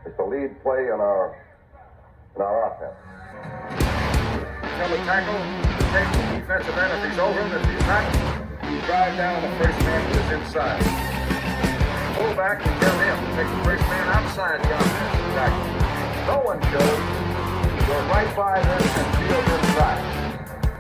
It's the lead play in our offense. Tell the tackle to take the defensive end if he's over him. If he's not, you drive down the first man to his inside. Pull back and tell him to take the first man outside the offensive tackle. No one shows. Go right by them and field inside.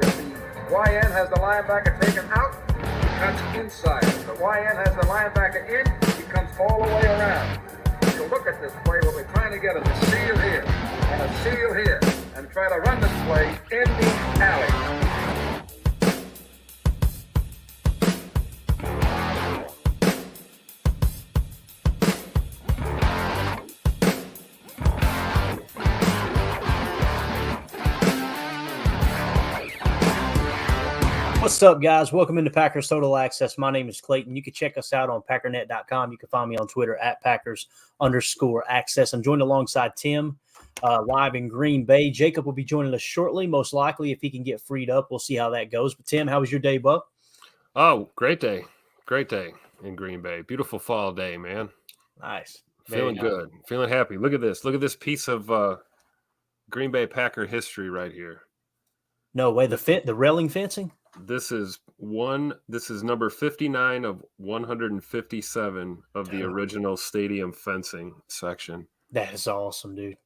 If the YN has the linebacker taken out, he cuts inside. If the YN has the linebacker in, he comes all the way around. If you look at this play, what we're trying to get is a seal here and a seal here, and try to run this play in the alley. What's up, guys? Welcome into Packers Total Access. My name is Clayton. You can check us out on Packernet.com. You can find me on Twitter at Packers_access. I'm joined alongside Tim live in Green Bay. Jacob will be joining us shortly, most likely, if he can get freed up. We'll see how that goes. But, Tim, how was your day, bub? Oh, great day. Great day in Green Bay. Beautiful fall day, man. Nice. Feeling good. Feeling happy. Look at this. Look at this piece of Green Bay Packer history right here. No way. The railing fencing? This is number 59 of 157 of the original stadium fencing section. That is awesome, dude.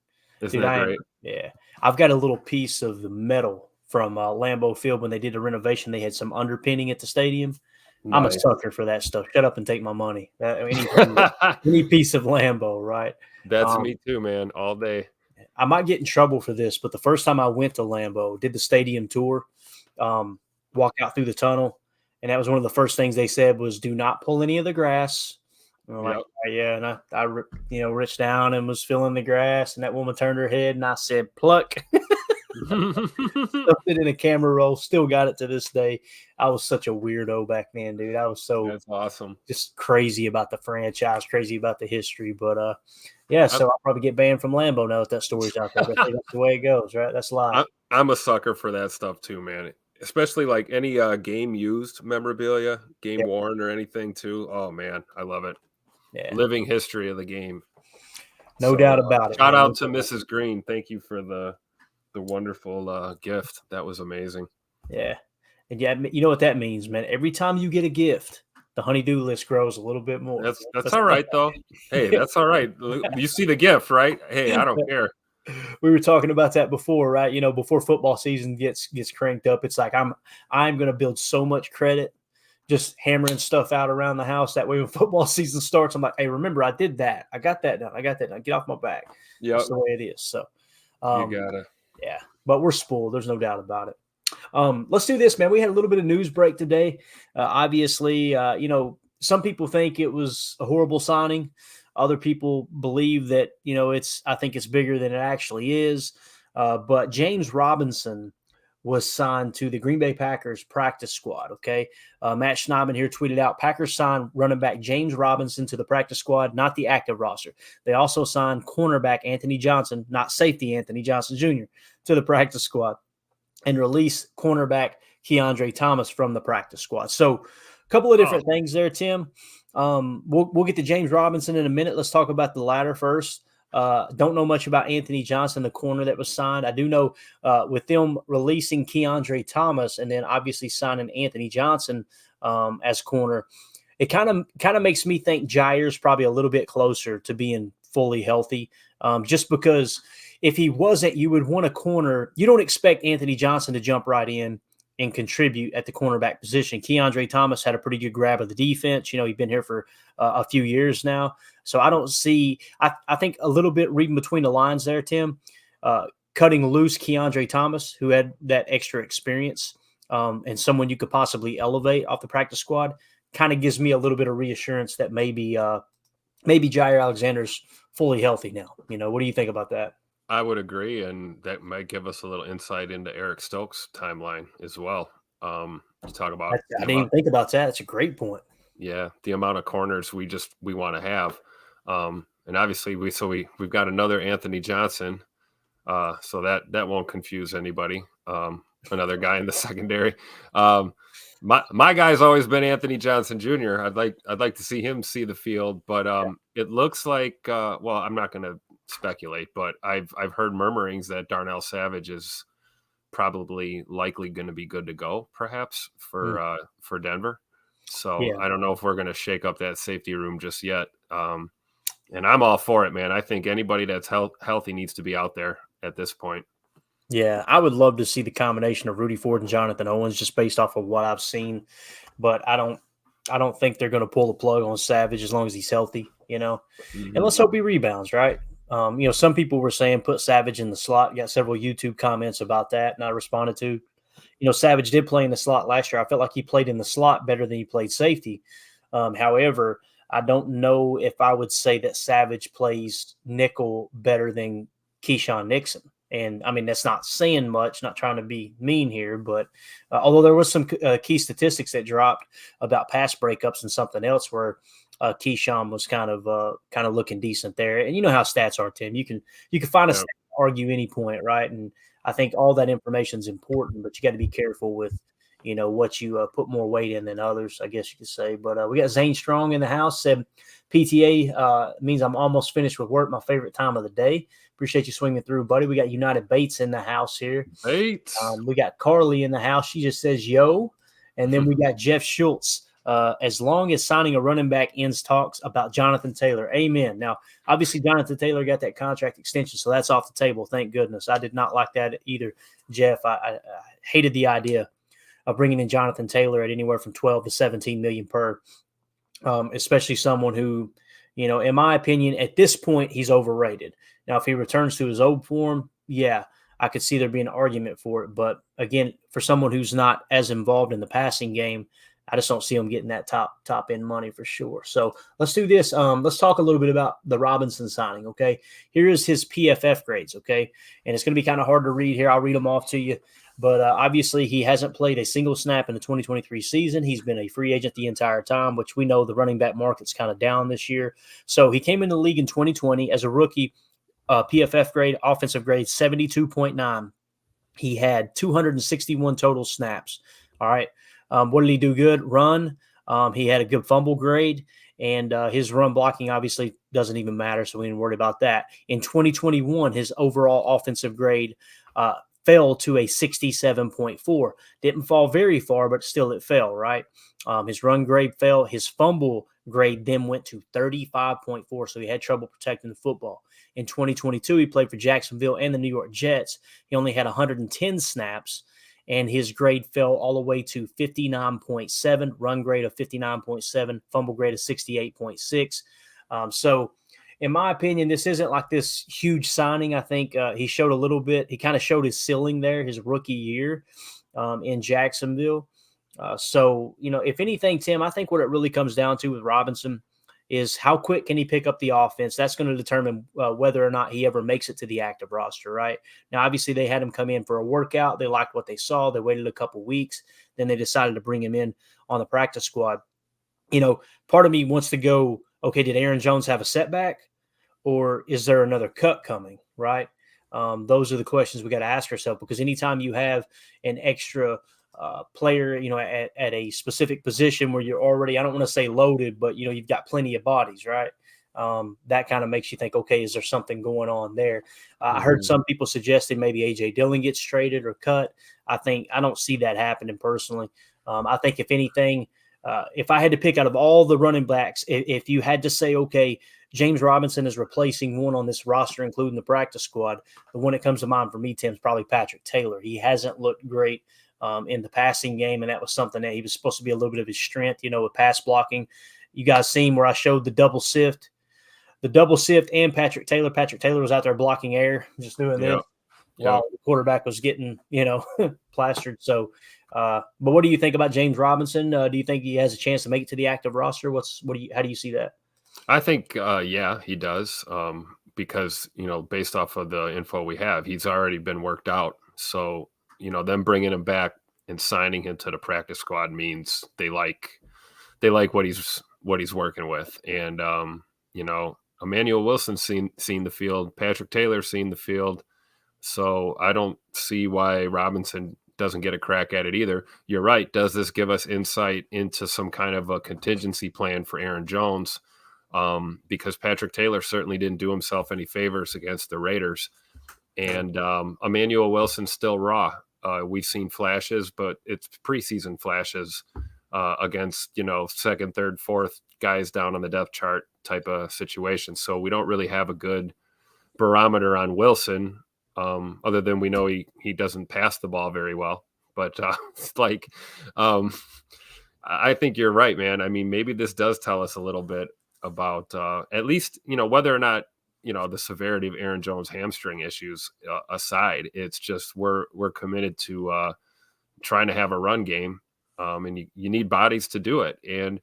Isn't that great? Yeah. I've got a little piece of the metal from Lambeau Field when they did the renovation. They had some underpinning at the stadium. Nice. I'm a sucker for that stuff. Shut up and take my money. Any piece of Lambeau, right? That's me too, man. All day. I might get in trouble for this, but the first time I went to Lambeau, did the stadium tour, walk out through the tunnel, and that was one of the first things they said was, do not pull any of the grass. And I'm like, yeah, and I reached down and was feeling the grass, and that woman turned her head, and I said, pluck. Stuffed it in a camera roll, still got it to this day. I was such a weirdo back then, dude. I was That's awesome. Just crazy about the franchise, crazy about the history, but so I'll probably get banned from Lambeau now that story's out there. That's the way it goes, right? That's live. I'm a sucker for that stuff too, man. Especially like any game used memorabilia, game worn or anything too. Oh man, I love it. Yeah. Living history of the game. No doubt about it. Shout out to Mrs. Green. Thank you for the wonderful gift. That was amazing. Yeah. And yeah, you know what that means, man. Every time you get a gift, the honey-do list grows a little bit more. That's all right, though. Hey, that's all right. You see the gift, right? Hey, I don't care. We were talking about that before, right? You know, before football season gets cranked up, it's like I'm going to build so much credit just hammering stuff out around the house. That way when football season starts, I'm like, hey, remember, I did that. I got that done. Get off my back. Yeah, that's the way it is. So you gotta. Yeah, but we're spoiled. There's no doubt about it. Let's do this, man. We had a little bit of news break today. Obviously, some people think it was a horrible signing. Other people believe that, I think it's bigger than it actually is. But James Robinson was signed to the Green Bay Packers practice squad, okay? Matt Schneidman here tweeted out, Packers signed running back James Robinson to the practice squad, not the active roster. They also signed cornerback Anthony Johnson, not safety Anthony Johnson Jr., to the practice squad, and released cornerback Keandre Thomas from the practice squad. So a couple of different things there, Tim. We'll get to James Robinson in a minute. Let's talk about the latter first. Don't know much about Anthony Johnson, the corner that was signed. I do know with them releasing Keandre Thomas and then obviously signing Anthony Johnson as corner, it kind of makes me think Jair's probably a little bit closer to being fully healthy, just because if he wasn't, you would want a corner. You don't expect Anthony Johnson to jump right in and contribute at the cornerback position. Keandre Thomas had a pretty good grab of the defense. He's been here for a few years now. So I don't see – I think a little bit reading between the lines there, Tim, cutting loose Keandre Thomas, who had that extra experience and someone you could possibly elevate off the practice squad, kind of gives me a little bit of reassurance that maybe Jair Alexander's fully healthy now. What do you think about that? I would agree, and that might give us a little insight into Eric Stokes' timeline as well. To talk about, I didn't even think about that. That's a great point. Yeah, the amount of corners we want to have, and obviously we've got another Anthony Johnson, so that won't confuse anybody. Another guy in the secondary. My guy's always been Anthony Johnson Jr. I'd like to see him see the field, but it looks like I'm not going to speculate, but I've heard murmurings that Darnell Savage is probably likely going to be good to go, perhaps for Denver. So Yeah. I don't know if we're going to shake up that safety room just yet. And I'm all for it, man. I think anybody that's healthy needs to be out there at this point. Yeah, I would love to see the combination of Rudy Ford and Jonathan Owens just based off of what I've seen, but I don't think they're going to pull the plug on Savage as long as he's healthy, and let's hope he rebounds, right? Some people were saying put Savage in the slot. Got several YouTube comments about that, and I responded to. Savage did play in the slot last year. I felt like he played in the slot better than he played safety. However, I don't know if I would say that Savage plays nickel better than Keyshawn Nixon. And, I mean, that's not saying much, not trying to be mean here, but although there was some key statistics that dropped about pass breakups and something else where Keyshawn was kind of looking decent there. And you know how stats are, Tim. You can find a stat to argue any point, right? And I think all that information is important, but you got to be careful with what you put more weight in than others, I guess you could say. But we got Zane Strong in the house. Said PTA means I'm almost finished with work. My favorite time of the day. Appreciate you swinging through, buddy. We got United Bates in the house here. Bates. We got Carly in the house. She just says, yo. And then we got Jeff Schultz. As long as signing a running back ends talks about Jonathan Taylor. Amen. Now, obviously, Jonathan Taylor got that contract extension, so that's off the table. Thank goodness. I did not like that either, Jeff. I hated the idea of bringing in Jonathan Taylor at anywhere from 12 to 17 million per, especially someone who, in my opinion, at this point, he's overrated. Now, if he returns to his old form, yeah, I could see there being an argument for it. But again, for someone who's not as involved in the passing game, I just don't see him getting that top end money for sure. So let's do this. Let's talk a little bit about the Robinson signing. Okay, here is his PFF grades. Okay, and it's going to be kind of hard to read here. I'll read them off to you. But obviously, he hasn't played a single snap in the 2023 season. He's been a free agent the entire time, which we know the running back market's kind of down this year. So he came into the league in 2020 as a rookie. PFF grade, offensive grade, 72.9. He had 261 total snaps. All right. What did he do good? Run. He had a good fumble grade, and his run blocking obviously doesn't even matter, so we didn't worry about that. In 2021, his overall offensive grade fell to a 67.4. Didn't fall very far, but still it fell, right? His run grade fell. His fumble grade then went to 35.4, so he had trouble protecting the football. In 2022, he played for Jacksonville and the New York Jets. He only had 110 snaps, and his grade fell all the way to 59.7, run grade of 59.7, fumble grade of 68.6. So in my opinion, this isn't like this huge signing. I think he showed a little bit. He kind of showed his ceiling there his rookie year in Jacksonville. So, if anything, Tim, I think what it really comes down to with Robinson is how quick can he pick up the offense. That's going to determine whether or not he ever makes it to the active roster, right? Now, obviously, they had him come in for a workout. They liked what they saw. They waited a couple weeks. Then they decided to bring him in on the practice squad. Part of me wants to go, okay, did Aaron Jones have a setback? Or is there another cut coming, right? Those are the questions we got to ask ourselves, because anytime you have an extra player, at a specific position where you're already, I don't want to say loaded, but, you've got plenty of bodies, right? That kind of makes you think, okay, is there something going on there? I heard some people suggesting maybe A.J. Dillon gets traded or cut. I don't see that happening personally. I think if anything, if I had to pick out of all the running backs, if you had to say, okay, James Robinson is replacing one on this roster, including the practice squad, the one that comes to mind for me, Tim, is probably Patrick Taylor. He hasn't looked great in the passing game, and that was something that he was supposed to be a little bit of his strength, with pass blocking. You guys seen where I showed the double sift and Patrick Taylor. Patrick Taylor was out there blocking air, just doing this while the quarterback was getting, plastered. So, but what do you think about James Robinson? Do you think he has a chance to make it to the active roster? How do you see that? I think, he does. Because, based off of the info we have, he's already been worked out. So, them bringing him back and signing him to the practice squad means they like what he's working with. And, Emmanuel Wilson seen the field, Patrick Taylor seen the field. So I don't see why Robinson doesn't get a crack at it either. You're right. Does this give us insight into some kind of a contingency plan for Aaron Jones? because Patrick Taylor certainly didn't do himself any favors against the Raiders. And Emmanuel Wilson's still raw. We've seen flashes, but it's preseason flashes against, second, third, fourth guys down on the depth chart type of situation. So we don't really have a good barometer on Wilson, other than we know he doesn't pass the ball very well. But it's like, I think you're right, man. I mean, maybe this does tell us a little bit about at least, whether or not, the severity of Aaron Jones' hamstring issues aside, it's just we're committed to trying to have a run game, and you need bodies to do it. And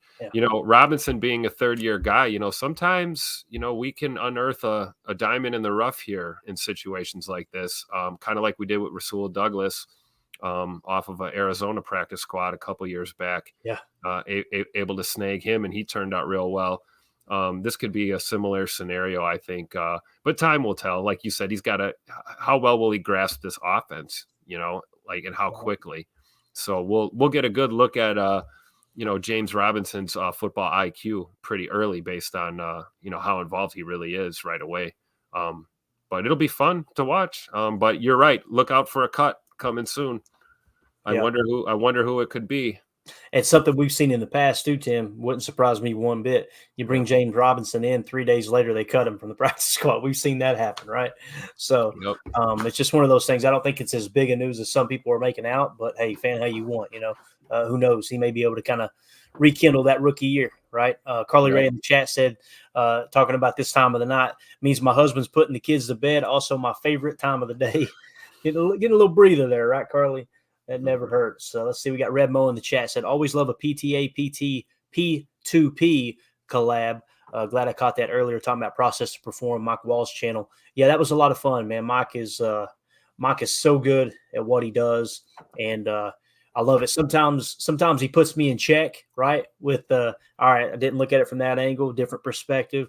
Robinson being a third-year guy, sometimes we can unearth a diamond in the rough here in situations like this, kind of like we did with Rasul Douglas off of an Arizona practice squad a couple years back. Yeah, able to snag him, and he turned out real well. This could be a similar scenario, I think, but time will tell. Like you said, how well will he grasp this offense, and how quickly. So we'll get a good look at, James Robinson's football IQ pretty early based on, how involved he really is right away. But it'll be fun to watch. But you're right. Look out for a cut coming soon. I wonder who it could be. It's something we've seen in the past too, Tim. Wouldn't surprise me one bit. You bring James Robinson in, 3 days later they cut him from the practice squad. We've seen that happen, right? So it's just one of those things. I don't think it's as big a news as some people are making out, but hey, fan how you want, who knows? He may be able to kind of rekindle that rookie year, right? Carly Ray in the chat said, talking about this time of the night means my husband's putting the kids to bed. Also my favorite time of the day. Getting a little breather there, right, Carly? That never hurts. So let's see. We got Red Mo in the chat said, always love a PTA, PT, P2P collab. Glad I caught that earlier, talking about Process to Perform, Mike Wall's channel. Yeah, that was a lot of fun, man. Mike is so good at what he does, and I love it. Sometimes he puts me in check, right? With all right, I didn't look at it from that angle, different perspective.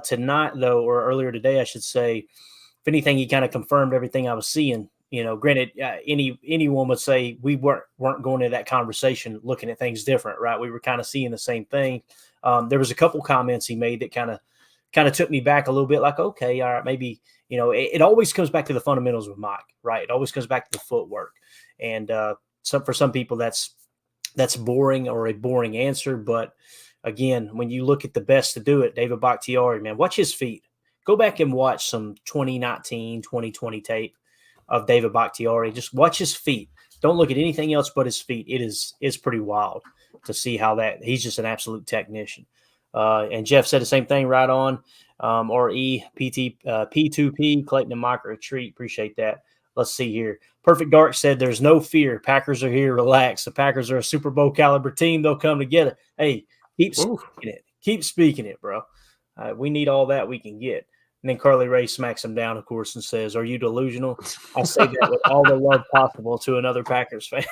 Tonight, though, or earlier today, I should say, if anything, he kind of confirmed everything I was seeing. Granted, anyone would say we weren't going into that conversation looking at things different, right? We were kind of seeing the same thing. There was a couple comments he made that kind of took me back a little bit, like, okay, all right, maybe, it always comes back to the fundamentals with Mike, right? It always comes back to the footwork. And for some people, that's boring or a boring answer. But again, when you look at the best to do it, David Bakhtiari, man, watch his feet. Go back and watch some 2019, 2020 tape of David Bakhtiari. Just watch his feet. Don't look at anything else but his feet. It's pretty wild to see how he's just an absolute technician. And Jeff said the same thing right on. P2P, Clayton and Mike are a treat. Appreciate that. Let's see here. Perfect Dark said there's no fear. Packers are here. Relax. The Packers are a Super Bowl caliber team. They'll come together. Hey, keep speaking it. Keep speaking it, bro. We need all that we can get. And then Carly Ray smacks him down, of course, and says, are you delusional? I say that with all the love possible to another Packers fan.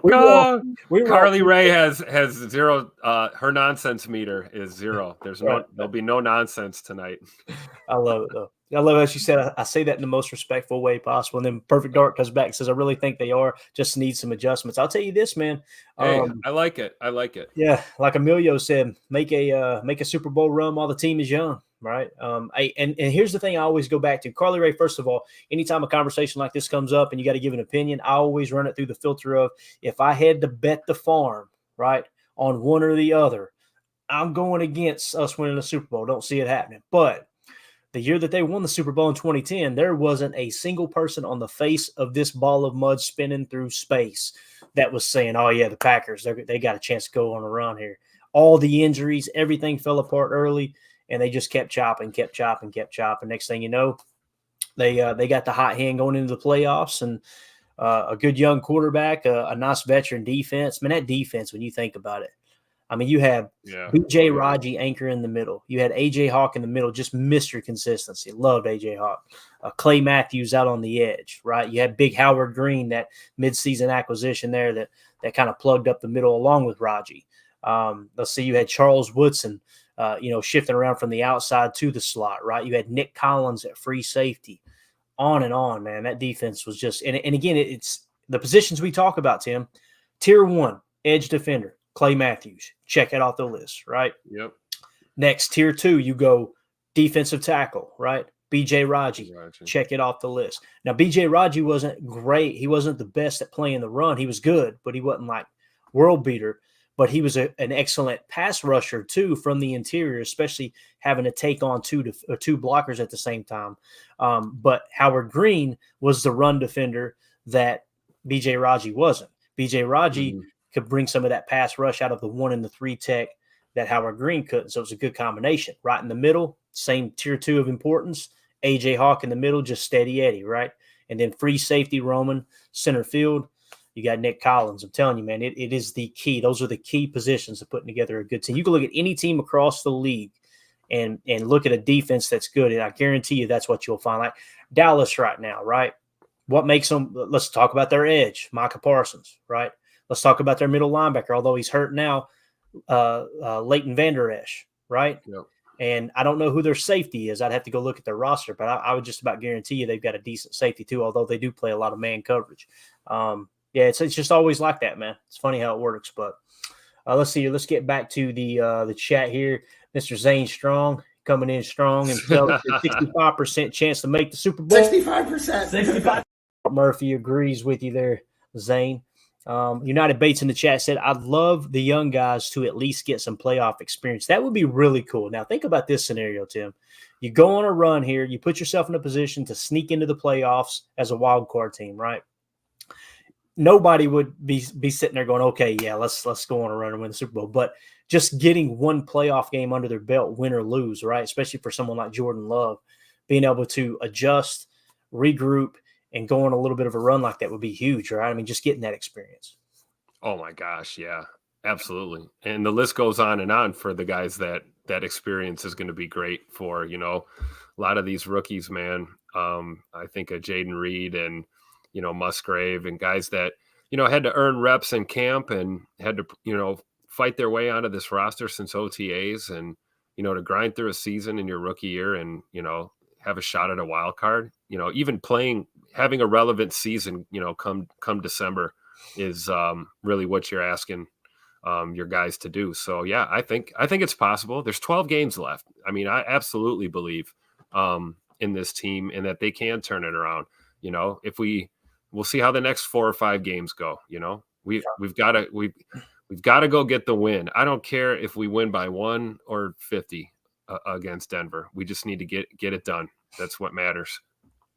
Carly Ray has zero. Her nonsense meter is zero. There'll be no nonsense tonight. I love it, though. I love how she said, I say that in the most respectful way possible. And then Perfect Dark comes back and says, I really think they just need some adjustments. I'll tell you this, man. Hey, I like it. Yeah. Like Emilio said, make a Super Bowl run while the team is young. Right. And here's the thing I always go back to. Carly Ray, first of all, anytime a conversation like this comes up and you got to give an opinion, I always run it through the filter of, if I had to bet the farm, right, on one or the other, I'm going against us winning the Super Bowl. Don't see it happening. But the year that they won the Super Bowl in 2010, there wasn't a single person on the face of this ball of mud spinning through space that was saying, oh, yeah, the Packers, they got a chance to go on a run here. All the injuries, everything fell apart early. And they just kept chopping. Next thing you know, they got the hot hand going into the playoffs, and a good young quarterback, a nice veteran defense. Man, that defense, when you think about it, I mean, you have B.J. Raji anchor in the middle. You had A.J. Hawk in the middle, just Mr. Consistency. Loved A.J. Hawk. Clay Matthews out on the edge, right? You had Big Howard Green, that midseason acquisition there that kind of plugged up the middle along with Raji. Let's see, you had Charles Woodson, shifting around from the outside to the slot, right? You had Nick Collins at free safety, on and on, man. That defense was just, and again, it's the positions we talk about, Tim. Tier 1, edge defender, Clay Matthews. Check it off the list, right? Yep. Next, tier 2, you go defensive tackle, right? B.J. Raji. Check it off the list. Now, B.J. Raji wasn't great. He wasn't the best at playing the run. He was good, but he wasn't like world beater. But he was an excellent pass rusher, too, from the interior, especially having to take on two blockers at the same time. But Howard Green was the run defender that B.J. Raji wasn't. B.J. Raji could bring some of that pass rush out of the 1 and the 3 tech that Howard Green couldn't. So it was a good combination. Right in the middle, same tier 2 of importance. A.J. Hawk in the middle, just steady Eddie, right? And then free safety, Roman, center field. You got Nick Collins. I'm telling you, man, it is the key. Those are the key positions of putting together a good team. You can look at any team across the league and look at a defense that's good, and I guarantee you that's what you'll find. Like Dallas right now, right? What makes them – let's talk about their edge, Micah Parsons, right? Let's talk about their middle linebacker, although he's hurt now, Leighton Vander Esch, right? Yep. And I don't know who their safety is. I'd have to go look at their roster, but I would just about guarantee you they've got a decent safety too, although they do play a lot of man coverage. Yeah, it's just always like that, man. It's funny how it works. But let's see. Let's get back to the chat here. Mr. Zane Strong coming in strong himself. 65% chance to make the Super Bowl. 65%. 65%. Murphy agrees with you there, Zane. United Bates in the chat said, I'd love the young guys to at least get some playoff experience. That would be really cool. Now, think about this scenario, Tim. You go on a run here. You put yourself in a position to sneak into the playoffs as a wild card team, right? Nobody would be sitting there going, okay, yeah, let's go on a run and win the Super Bowl. But just getting one playoff game under their belt, win or lose, right? Especially for someone like Jordan Love, being able to adjust, regroup, and go on a little bit of a run like that would be huge, right? I mean, just getting that experience. Oh my gosh, yeah, absolutely. And the list goes on and on for the guys that experience is going to be great for, a lot of these rookies, man. I think of Jaden Reed and, Musgrave and guys that, had to earn reps in camp and had to, fight their way onto this roster since OTAs and, to grind through a season in your rookie year and, have a shot at a wild card, even having a relevant season, come December is really what you're asking your guys to do. So, yeah, I think it's possible. There's 12 games left. I mean, I absolutely believe in this team and that they can turn it around. If we'll see how the next 4 or 5 games go. We've got to go get the win. I don't care if we win by 1 or 50 against Denver. We just need to get it done. That's what matters.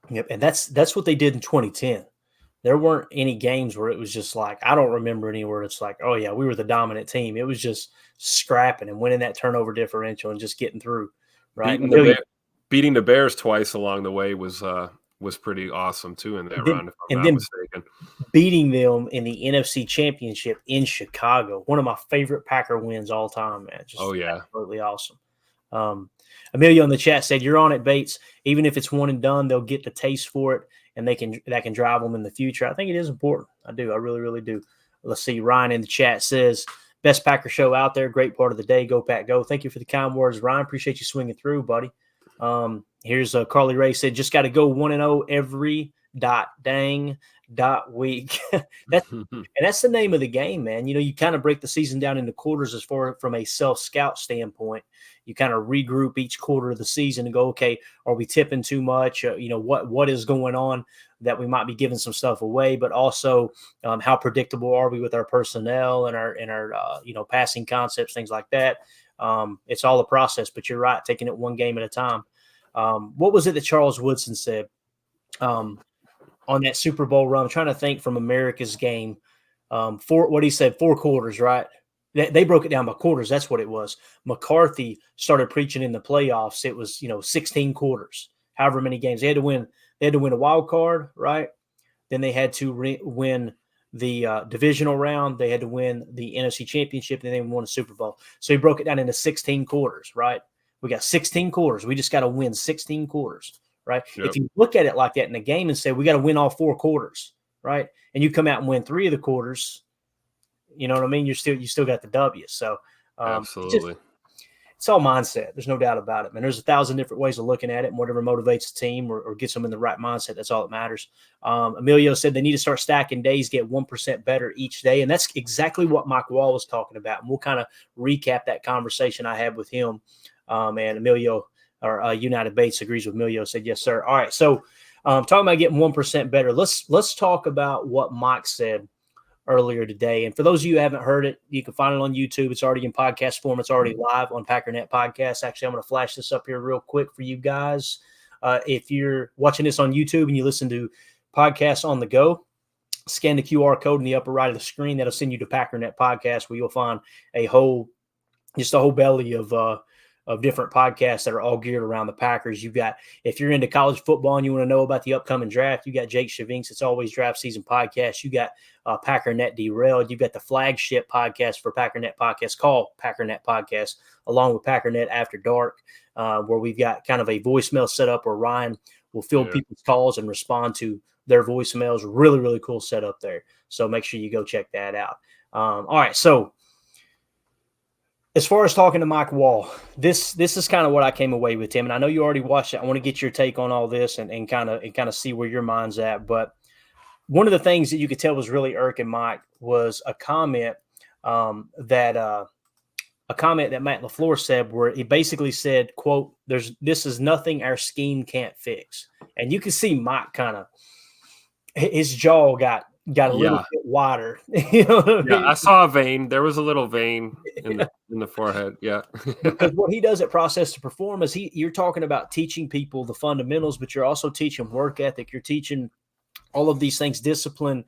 Yep, and that's what they did in 2010. There weren't any games where it was just like, I don't remember anywhere it's like, oh yeah, we were the dominant team. It was just scrapping and winning that turnover differential and just getting through. Right, beating the Bears twice along the way was pretty awesome too in that round, if I'm not mistaken. Beating them in the NFC Championship in Chicago, one of my favorite Packer wins all time, man. Just absolutely awesome. Amelia on the chat said, "You're on it, Bates. Even if it's one and done, they'll get the taste for it, and that can drive them in the future." I think it is important. I do. I really, really do. Let's see. Ryan in the chat says, "Best Packer show out there. Great part of the day. Go Pack, go." Thank you for the kind words, Ryan. Appreciate you swinging through, buddy. Here's Carly Ray said, "Just got to go 1-0 every week." That's the name of the game, man. You kind of break the season down into quarters as far from a self-scout standpoint. You kind of regroup each quarter of the season and go, okay, are we tipping too much? What is going on that we might be giving some stuff away, but also how predictable are we with our personnel and our passing concepts, things like that. It's all a process, but you're right, taking it one game at a time. What was it that Charles Woodson said on that Super Bowl run? I'm trying to think from America's game. What he said, 4 quarters, right? They broke it down by quarters. That's what it was. McCarthy started preaching in the playoffs. It was 16 quarters, however many games they had to win. They had to win a wild card, right? Then they had to win the divisional round. They had to win the NFC Championship. And then they won a Super Bowl. So he broke it down into 16 quarters, right? We got 16 quarters. We just got to win 16 quarters, right? Yep. If you look at it like that in the game and say, we got to win all 4 quarters, right? And you come out and win 3 of the quarters, you know what I mean? You still got the W. So absolutely. it's all mindset. There's no doubt about it, man. There's 1,000 different ways of looking at it, and whatever motivates the team or gets them in the right mindset, that's all that matters. Emilio said they need to start stacking days, get 1% better each day, and that's exactly what Mike Wall was talking about. And we'll kind of recap that conversation I had with him. And Emilio, or United Bates, agrees with Emilio, said, yes, sir. All right, so talking about getting 1% better, let's talk about what Mike said earlier today. And for those of you who haven't heard it, you can find it on YouTube. It's already in podcast form. It's already live on Packernet Podcast. Actually, I'm going to flash this up here real quick for you guys. If you're watching this on YouTube and you listen to podcasts on the go, scan the QR code in the upper right of the screen. That'll send you to Packernet Podcast, where you'll find a whole belly of different podcasts that are all geared around the Packers. You've got, if you're into college football and you want to know about the upcoming draft, you got Jake Shavinks. It's Always Draft Season podcast. You got Packernet Derailed. You've got the flagship podcast for Packernet Podcast called Packernet Podcast, along with Packernet After Dark, where we've got kind of a voicemail set up where Ryan will field people's calls and respond to their voicemails. Really, really cool setup there. So make sure you go check that out. All right, so as far as talking to Mike Wall, this is kind of what I came away with, Tim. And I know you already watched it. I want to get your take on all this and kind of see where your mind's at. But one of the things that you could tell was really irking Mike was a comment that Matt LaFleur said, where he basically said, quote, this is nothing our scheme can't fix. And you can see Mike kind of, his jaw got a little bit wider. You know what I mean? I saw a vein. There was a little vein in the forehead. Yeah. Because what he does at Process to Perform is you're talking about teaching people the fundamentals, but you're also teaching work ethic. You're teaching all of these things, discipline,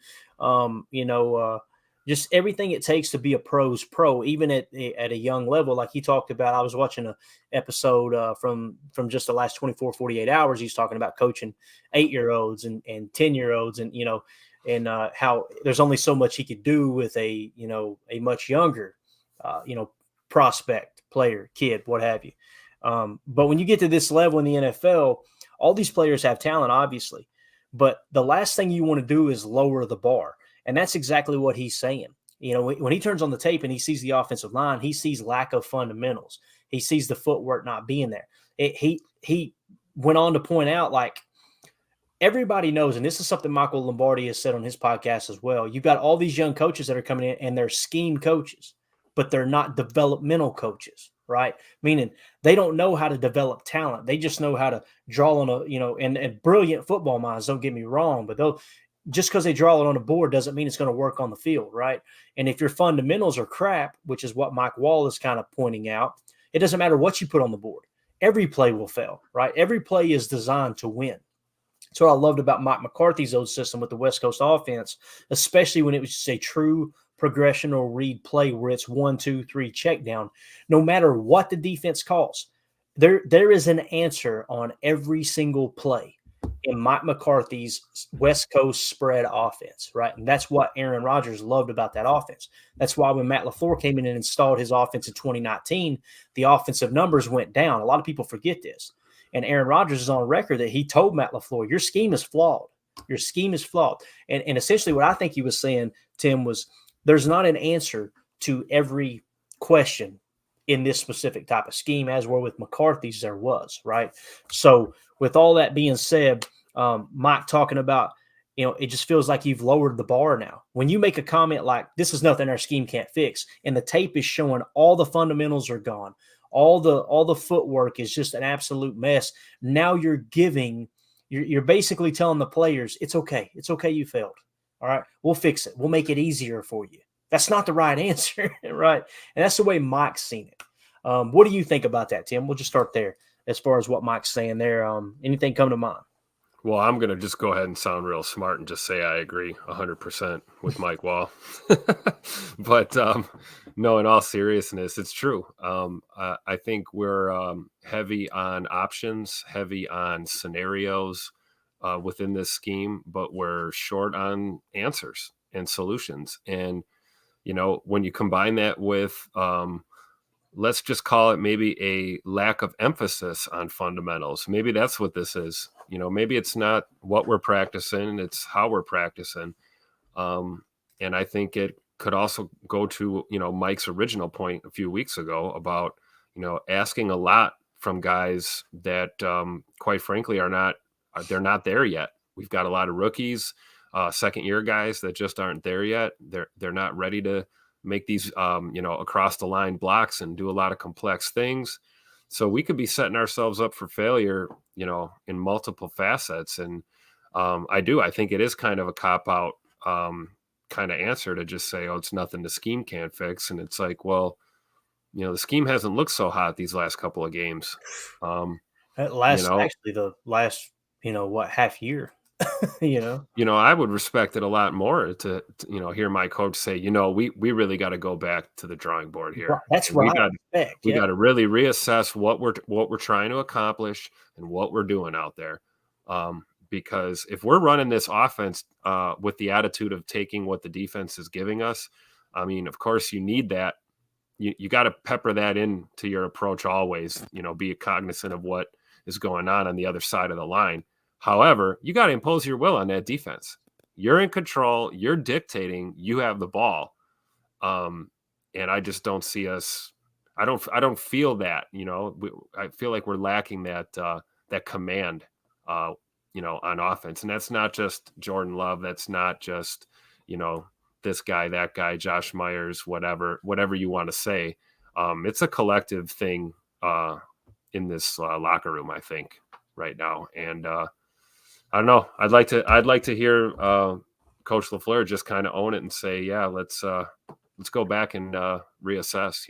just everything it takes to be a pro's pro, even at a young level. Like he talked about, I was watching an episode from just the last 24, 48 hours. He's talking about coaching 8-year-olds and 10-year-olds and how there's only so much he could do with a much younger, prospect, player, kid, what have you. But when you get to this level in the NFL, all these players have talent, obviously, but the last thing you want to do is lower the bar. And that's exactly what he's saying. When he turns on the tape and he sees the offensive line, he sees lack of fundamentals. He sees the footwork not being there. He went on to point out, like, everybody knows, and this is something Michael Lombardi has said on his podcast as well, you've got all these young coaches that are coming in and they're scheme coaches, but they're not developmental coaches, right? Meaning they don't know how to develop talent. They just know how to draw on and brilliant football minds, don't get me wrong, but just because they draw it on a board doesn't mean it's going to work on the field, right? And if your fundamentals are crap, which is what Mike Wall is kind of pointing out, it doesn't matter what you put on the board. Every play will fail, right? Every play is designed to win. That's what I loved about Mike McCarthy's old system with the West Coast offense, especially when it was just a true progression or read play where it's 1, 2, 3 check down. No matter what the defense calls, there is an answer on every single play in Mike McCarthy's West Coast spread offense, right? And that's what Aaron Rodgers loved about that offense. That's why when Matt LaFleur came in and installed his offense in 2019, the offensive numbers went down. A lot of people forget this. And Aaron Rodgers is on record that he told Matt LaFleur, your scheme is flawed. Your scheme is flawed. And essentially what I think he was saying, Tim, was there's not an answer to every question in this specific type of scheme, as were with McCarthy's there was, right? So with all that being said, Mike talking about, it just feels like you've lowered the bar now. When you make a comment like, this is nothing our scheme can't fix, and the tape is showing all the fundamentals are gone, all the footwork is just an absolute mess. Now you're basically telling the players, it's okay. It's okay you failed. All right, we'll fix it. We'll make it easier for you. That's not the right answer, right? And that's the way Mike's seen it. What do you think about that, Tim? We'll just start there as far as what Mike's saying there. Anything come to mind? Well, I'm going to just go ahead and sound real smart and just say I agree 100% with Mike Wall. But no, in all seriousness, it's true. I think we're heavy on options, heavy on scenarios within this scheme, but we're short on answers and solutions. And, when you combine that with let's just call it maybe a lack of emphasis on fundamentals. Maybe that's what this is. Maybe it's not what we're practicing, it's how we're practicing. And I think it could also go to, Mike's original point a few weeks ago about, asking a lot from guys that, quite frankly, they're not there yet. We've got a lot of rookies, second-year guys that just aren't there yet. They're not ready to make these, across the line blocks and do a lot of complex things. So we could be setting ourselves up for failure, in multiple facets. And I think it is kind of a cop-out kind of answer to just say, oh, it's nothing the scheme can't fix. And it's like, well, the scheme hasn't looked so hot these last couple of games. Actually the last, half year, I would respect it a lot more to hear my coach say, we really got to go back to the drawing board here. That's we right. We got to really reassess what we're trying to accomplish and what we're doing out there. Because if we're running this offense with the attitude of taking what the defense is giving us, I mean, of course you need that. You got to pepper that into your approach always, be cognizant of what is going on the other side of the line. However, you got to impose your will on that defense. You're in control. You're dictating. You have the ball. And I just don't see us. I don't feel that, I feel like we're lacking that command, on offense. And that's not just Jordan Love. That's not just, this guy, that guy, Josh Myers, whatever you want to say. It's a collective thing in this locker room, I think, right now. And I don't know. I'd like to hear Coach LaFleur just kind of own it and say, yeah, let's go back and reassess.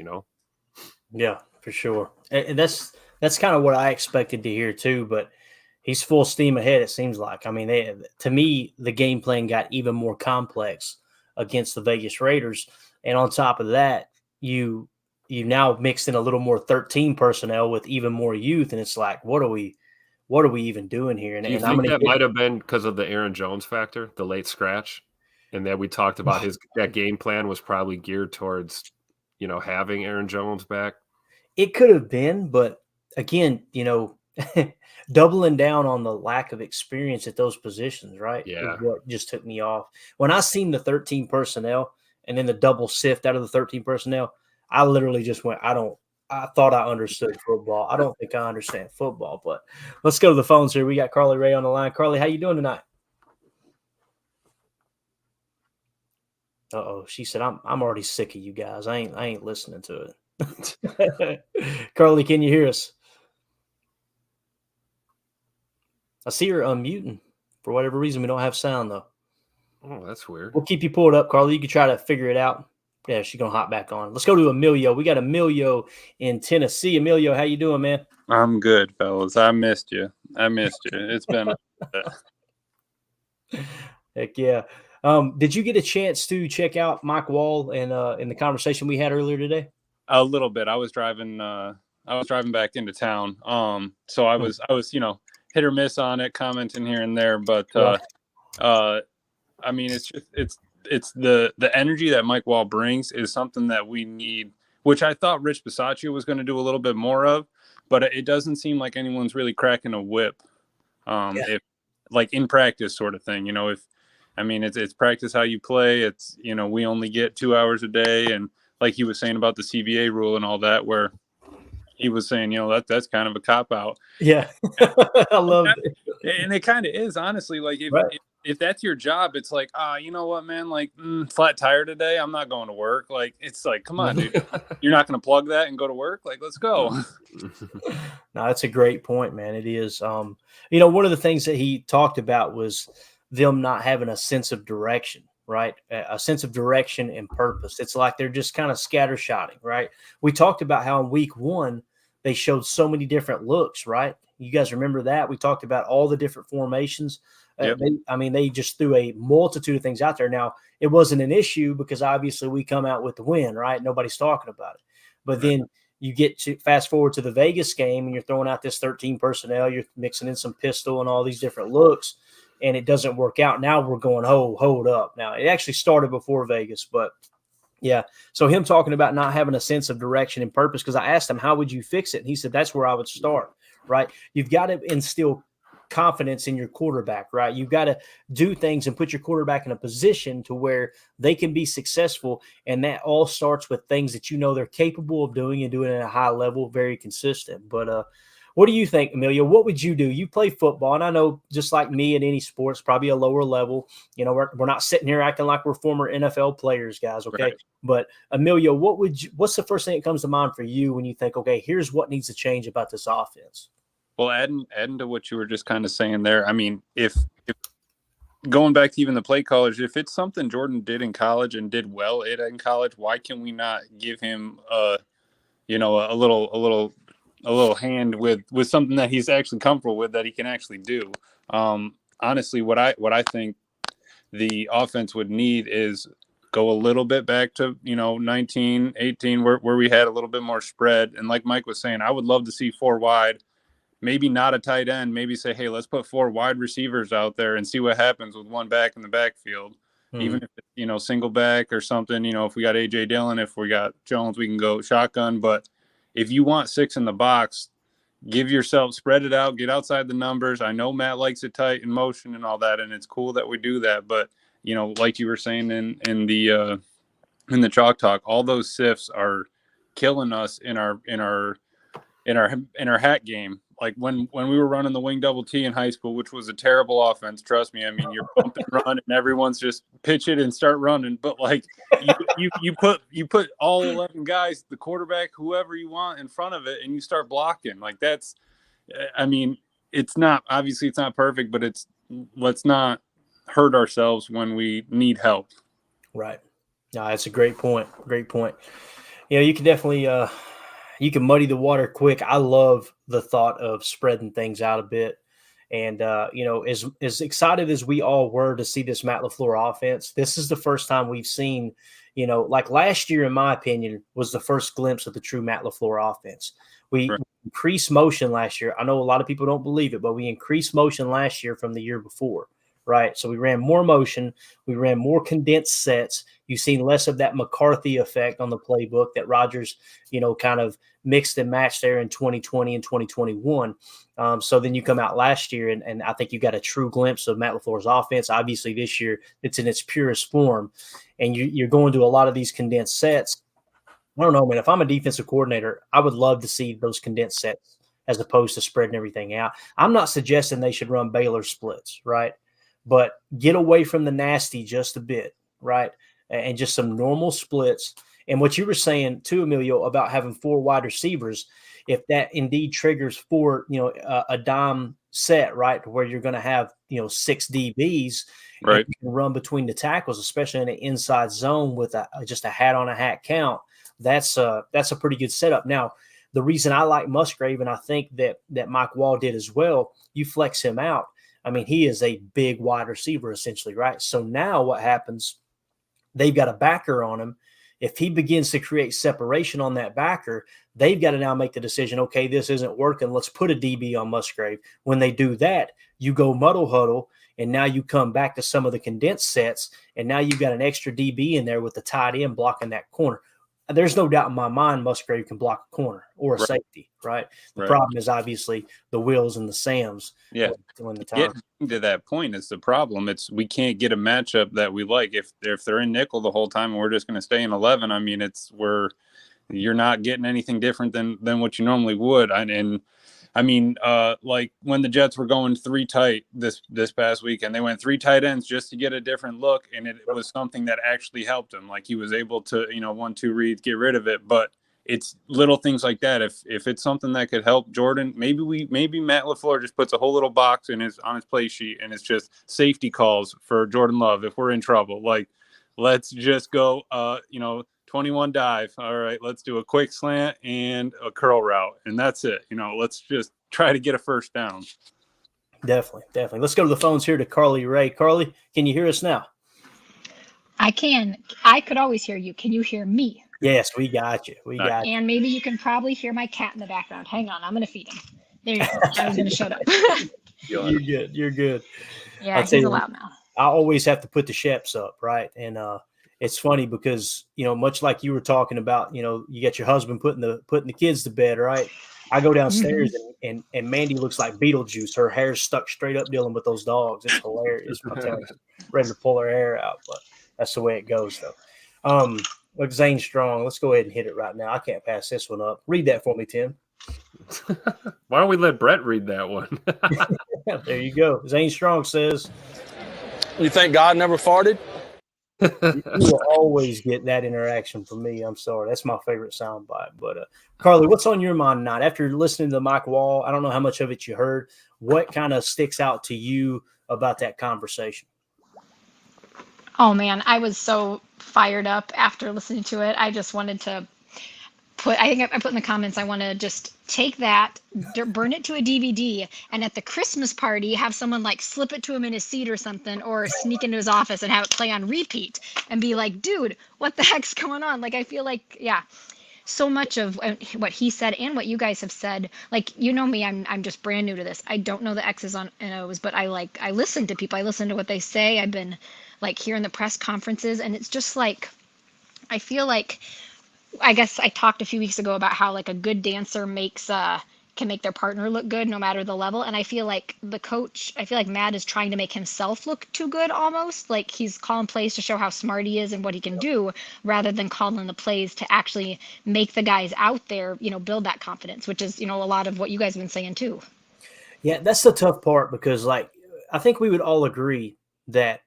Yeah, for sure. And that's kind of what I expected to hear too. But he's full steam ahead. It seems like. I mean, to me, the game plan got even more complex against the Vegas Raiders. And on top of that, you now mixed in a little more 13 personnel with even more youth. And it's like, what are we even doing here? And, do you think that might have been because of the Aaron Jones factor, the late scratch, and that we talked about that game plan was probably geared towards, having Aaron Jones back? It could have been, but again, doubling down on the lack of experience at those positions, right? Yeah. Is what just took me off. When I seen the 13 personnel and then the double sift out of the 13 personnel, I literally just went, I thought I understood football. I don't think I understand football, but let's go to the phones here. We got Carly Ray on the line. Carly, how you doing tonight? Uh-oh. She said, I'm already sick of you guys. I ain't listening to it. Carly, can you hear us? I see her unmuting. For whatever reason, we don't have sound, though. Oh, that's weird. We'll keep you pulled up, Carly. You can try to figure it out. Yeah, she's going to hop back on. Let's go to Emilio. We got Emilio in Tennessee. Emilio, how you doing, man? I'm good, fellas. I missed you. It's been Heck yeah. Did you get a chance to check out Mike Wall and in the conversation we had earlier today? A little bit. I was driving back into town. So I was hit or miss on it, commenting here and there, but I mean, it's the energy that Mike Wall brings is something that we need, which I thought Rich Bisaccia was going to do a little bit more of, but it doesn't seem like anyone's really cracking a whip. If like in practice sort of thing, it's practice how you play. It's, we only get 2 hours a day. And like he was saying about the CBA rule and all that, where he was saying, that's kind of a cop out. Yeah. I love it. And it kind of is, honestly, like if that's your job, it's like, you know what, man, like flat tire today. I'm not going to work. Like, it's like, come on, dude, you're not going to plug that and go to work. Like, let's go. No, that's a great point, man. It is. One of the things that he talked about was them not having a sense of direction, right? A sense of direction and purpose. It's like they're just kind of scattershotting, right? We talked about how in week 1, they showed so many different looks, right? You guys remember that? We talked about all the different formations. Yep. They just threw a multitude of things out there. Now, it wasn't an issue because obviously we come out with the win, right? Nobody's talking about it. But then you get to fast forward to the Vegas game and you're throwing out this 13 personnel. You're mixing in some pistol and all these different looks, and it doesn't work out. Now we're going, hold up. Now, it actually started before Vegas, but yeah. So him talking about not having a sense of direction and purpose, because I asked him, how would you fix it? And he said, that's where I would start, right? You've got to instill confidence in your quarterback, right? You've got to do things and put your quarterback in a position to where they can be successful. And that all starts with things that they're capable of doing and doing at a high level, very consistent. But what do you think, Emilio? What would you do? You play football, and I know just like me in any sports, probably a lower level. We're not sitting here acting like we're former NFL players, guys, okay? Right. But Emilio, what's the first thing that comes to mind for you when you think, okay, here's what needs to change about this offense? Well, adding to what you were just kind of saying there, I mean, if going back to even the play callers, if it's something Jordan did in college and did well in college, why can we not give him a little hand with something that he's actually comfortable with, that he can actually do? Honestly, what I think the offense would need is go a little bit back to 19, 18, where we had a little bit more spread. And like Mike was saying, I would love to see 4 wide. Maybe not a tight end, maybe say, hey, let's put 4 wide receivers out there and see what happens with 1 back in the backfield. Even if it's, single back or something, if we got A.J. Dillon, if we got Jones, we can go shotgun. But if you want 6 in the box, give yourself, spread it out, get outside the numbers. I know Matt likes it tight in motion and all that, and it's cool that we do that. But, like you were saying in the Chalk Talk, all those sifts are killing us in our hat game. Like when we were running the wing double T in high school, which was a terrible offense. Trust me. I mean, you're bump and run, and everyone's just pitch it and start running. But like you put all 11 guys, the quarterback, whoever you want, in front of it, and you start blocking. Like that's, I mean, it's not perfect, but let's not hurt ourselves when we need help. Right. No, that's a great point. Great point. You can definitely you can muddy the water quick. I love the thought of spreading things out a bit. And, as excited as we all were to see this Matt LaFleur offense, this is the first time we've seen, like last year, in my opinion, was the first glimpse of the true Matt LaFleur offense. We increased motion last year. I know a lot of people don't believe it, but we increased motion last year from the year before. Right. So we ran more motion. We ran more condensed sets. You've seen less of that McCarthy effect on the playbook that Rodgers, kind of mixed and matched there in 2020 and 2021. So then you come out last year, and I think you got a true glimpse of Matt LaFleur's offense. Obviously, this year it's in its purest form, and you're going to a lot of these condensed sets. I don't know, man. If I'm a defensive coordinator, I would love to see those condensed sets as opposed to spreading everything out. I'm not suggesting they should run Baylor splits, right? But get away from the nasty just a bit, right? And just some normal splits. And what you were saying too, Emilio, about having 4 wide receivers, if that indeed triggers 4, a dime set, right, where you're going to have, 6 DBs, right? You can run between the tackles, especially in an inside zone with just a hat on a hat count. That's a pretty good setup. Now, the reason I like Musgrave, and I think that Mike Wall did as well, you flex him out. I mean, he is a big wide receiver essentially, right? So now what happens, they've got a backer on him. If he begins to create separation on that backer, they've got to now make the decision, okay, this isn't working. Let's put a DB on Musgrave. When they do that, you go muddle huddle, and now you come back to some of the condensed sets, and now you've got an extra DB in there with the tight end blocking that corner. There's no doubt in my mind Musgrave can block a corner or a safety, right? The problem is obviously the Wills and the Sams. Yeah. When the time. Getting to that point is the problem. We can't get a matchup that we like. If they're in nickel the whole time and we're just going to stay in 11, I mean, you're not getting anything different than what you normally would. And I mean, like when the Jets were going 3 tight this past week, and they went 3 tight ends just to get a different look, and it was something that actually helped him. Like he was able to, 1-2 reads, get rid of it. But it's little things like that. If it's something that could help Jordan, maybe Matt LaFleur just puts a whole little box on his play sheet, and it's just safety calls for Jordan Love if we're in trouble. Like, let's just go, 21 dive. All right, let's do a quick slant and a curl route, and that's it. Let's just try to get a first down. Definitely. Let's go to the phones here to Carly Ray. Carly, can you hear us now? I can. I could always hear you. Can you hear me? Yes, we got you. And maybe you can probably hear my cat in the background. Hang on, I'm going to feed him. There you go. I was going to shut up. You're good. Yeah, he's a loudmouth. I always have to put the Sheps up, right? And it's funny because, much like you were talking about, you got your husband putting the kids to bed, right? I go downstairs and Mandy looks like Beetlejuice. Her hair's stuck straight up dealing with those dogs. It's hilarious. I'm telling you, ready to pull her hair out, but that's the way it goes, though. Look, Zane Strong. Let's go ahead and hit it right now. I can't pass this one up. Read that for me, Tim. Why don't we let Brett read that one? There you go. Zane Strong says, You think God never farted? you will always get that interaction from me. I'm sorry. That's my favorite soundbite. But Carly, what's on your mind tonight? After listening to Mike Wall, I don't know how much of it you heard. What kind of sticks out to you about that conversation? Oh man, I was so fired up after listening to it. I just wanted to I think I put in the comments, I want to just take that, burn it to a DVD, and at the Christmas party, have someone like slip it to him in his seat or something, or sneak into his office and have it play on repeat and be like, dude, what the heck's going on? Like, I feel like, yeah, so much of what he said and what you guys have said, like, you know me, I'm just brand new to this. I don't know the X's and O's, but I listen to people. I listen to what they say. I've been like hearing the press conferences, and it's just like, I feel like, I guess I talked a few weeks ago about how like a good dancer can make their partner look good no matter the level. And I feel like Matt is trying to make himself look too good almost. Like he's calling plays to show how smart he is and what he can do rather than calling the plays to actually make the guys out there, build that confidence, which is, a lot of what you guys have been saying too. Yeah, that's the tough part because like I think we would all agree that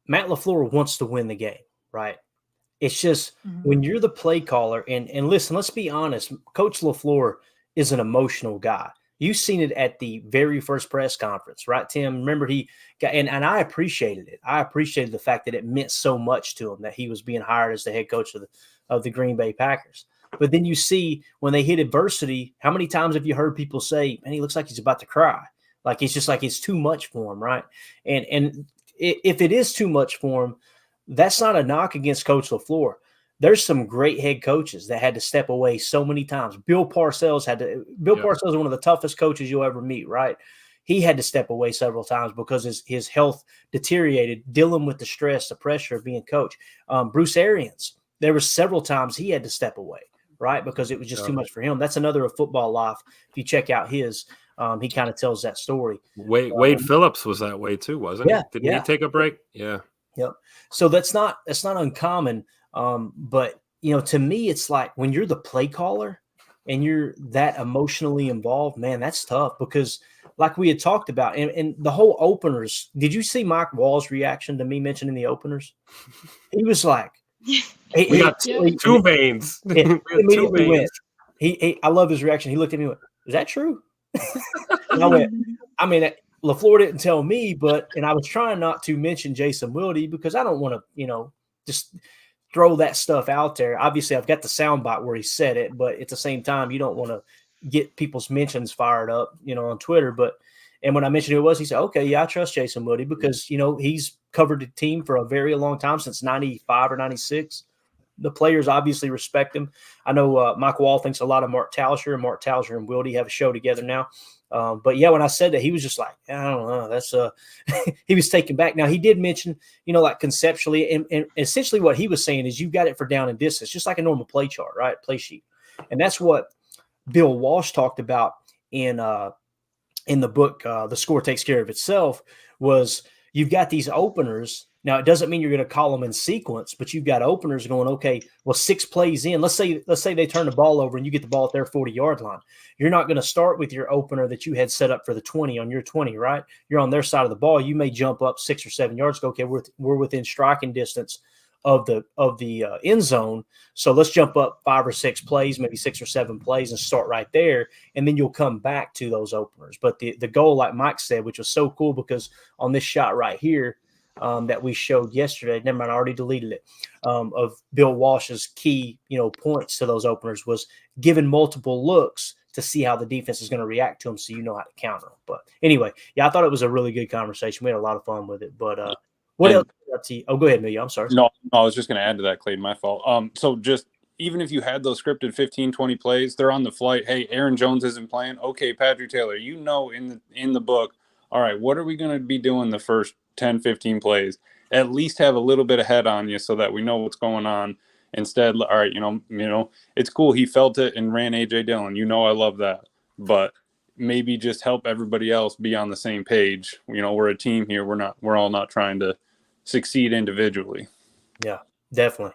Matt LaFleur wants to win the game, right? It's just when you're the play caller and listen, let's be honest, Coach LaFleur is an emotional guy. You've seen it at the very first press conference, right, Tim? Remember he got and I appreciated it. I appreciated the fact that it meant so much to him that he was being hired as the head coach of the Green Bay Packers. But then you see when they hit adversity, how many times have you heard people say, man, he looks like he's about to cry. Like it's just like it's too much for him, right? And if it is too much for him, that's not a knock against Coach LaFleur. There's some great head coaches that had to step away so many times. Bill Parcells Parcells is one of the toughest coaches you'll ever meet, right? He had to step away several times because his health deteriorated, dealing with the stress, the pressure of being coach. Bruce Arians, there were several times he had to step away, right? Because it was just too much for him. That's another of Football Life. If you check out his, he kind of tells that story. Wade Phillips was that way too, wasn't he? Didn't he take a break? Yeah. Yep. So that's not uncommon. But to me, it's like when you're the play caller and you're that emotionally involved, man, that's tough because like we had talked about and the whole openers, did you see Mike Wall's reaction to me mentioning the openers? He was like, we got two veins. I love his reaction. He looked at me and went, is that true? And I went, LaFleur didn't tell me, and I was trying not to mention Jason Wilde because I don't want to, just throw that stuff out there. Obviously, I've got the soundbite where he said it, but at the same time, you don't want to get people's mentions fired up, on Twitter. And when I mentioned who it was, he said, okay, yeah, I trust Jason Wilde because, he's covered the team for a very long time, since 95 or 96. The players obviously respect him. I know Mike Wall thinks a lot of Mark Tauscher, and Mark Tauscher and Wilde have a show together now. But yeah, when I said that, he was just like, I don't know. That's he was taken back. Now he did mention, like conceptually, and essentially what he was saying is you've got it for down and distance, just like a normal play chart, right? Play sheet. And that's what Bill Walsh talked about in the book, The Score Takes Care of Itself, was you've got these openers. Now, it doesn't mean you're going to call them in sequence, but you've got openers going, okay, well, 6 plays in. Let's say they turn the ball over and you get the ball at their 40-yard line. You're not going to start with your opener that you had set up for the 20 on your 20, right? You're on their side of the ball. You may jump up 6 or 7 yards. Go, okay, we're within striking distance of the end zone. So let's jump up 5 or 6 plays, maybe 6 or 7 plays, and start right there. And then you'll come back to those openers. But the goal, like Mike said, which was so cool because on this shot right here, that we showed yesterday, never mind, I already deleted it, of Bill Walsh's key, points to those openers was giving multiple looks to see how the defense is going to react to them so you know how to counter them. But anyway, yeah, I thought it was a really good conversation. We had a lot of fun with it. But what else? Oh, go ahead, Amelia. I'm sorry. No, I was just going to add to that, Clayton, my fault. So just even if you had those scripted 15, 20 plays, they're on the flight. Hey, Aaron Jones isn't playing. Okay, Patrick Taylor, in the book, all right, what are we going to be doing the first 10, 15 plays? At least have a little bit of head on you so that we know what's going on. Instead, all right, it's cool. He felt it and ran A.J. Dillon. I love that. but maybe just help everybody else be on the same page. You know, we're a team here. We're all not trying to succeed individually. Yeah, definitely.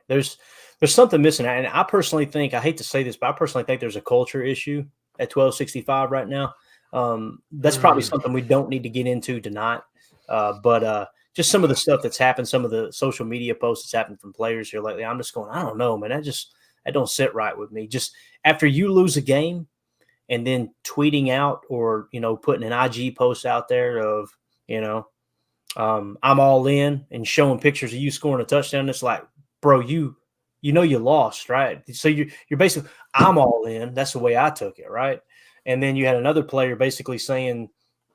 There's something missing. And I personally think, I hate to say this, but I personally think there's a culture issue at 1265 right now. That's probably something we don't need to get into tonight. But just some of the stuff that's happened, some of the social media posts that's happened from players here lately, I'm just going, I don't know, man. That don't sit right with me. Just after you lose a game and then tweeting out or, you know, putting an IG post out there of, you know, I'm all in and showing pictures of you scoring a touchdown. It's like, bro, you know you lost, right? So you're basically, I'm all in. That's the way I took it, right? And then you had another player basically saying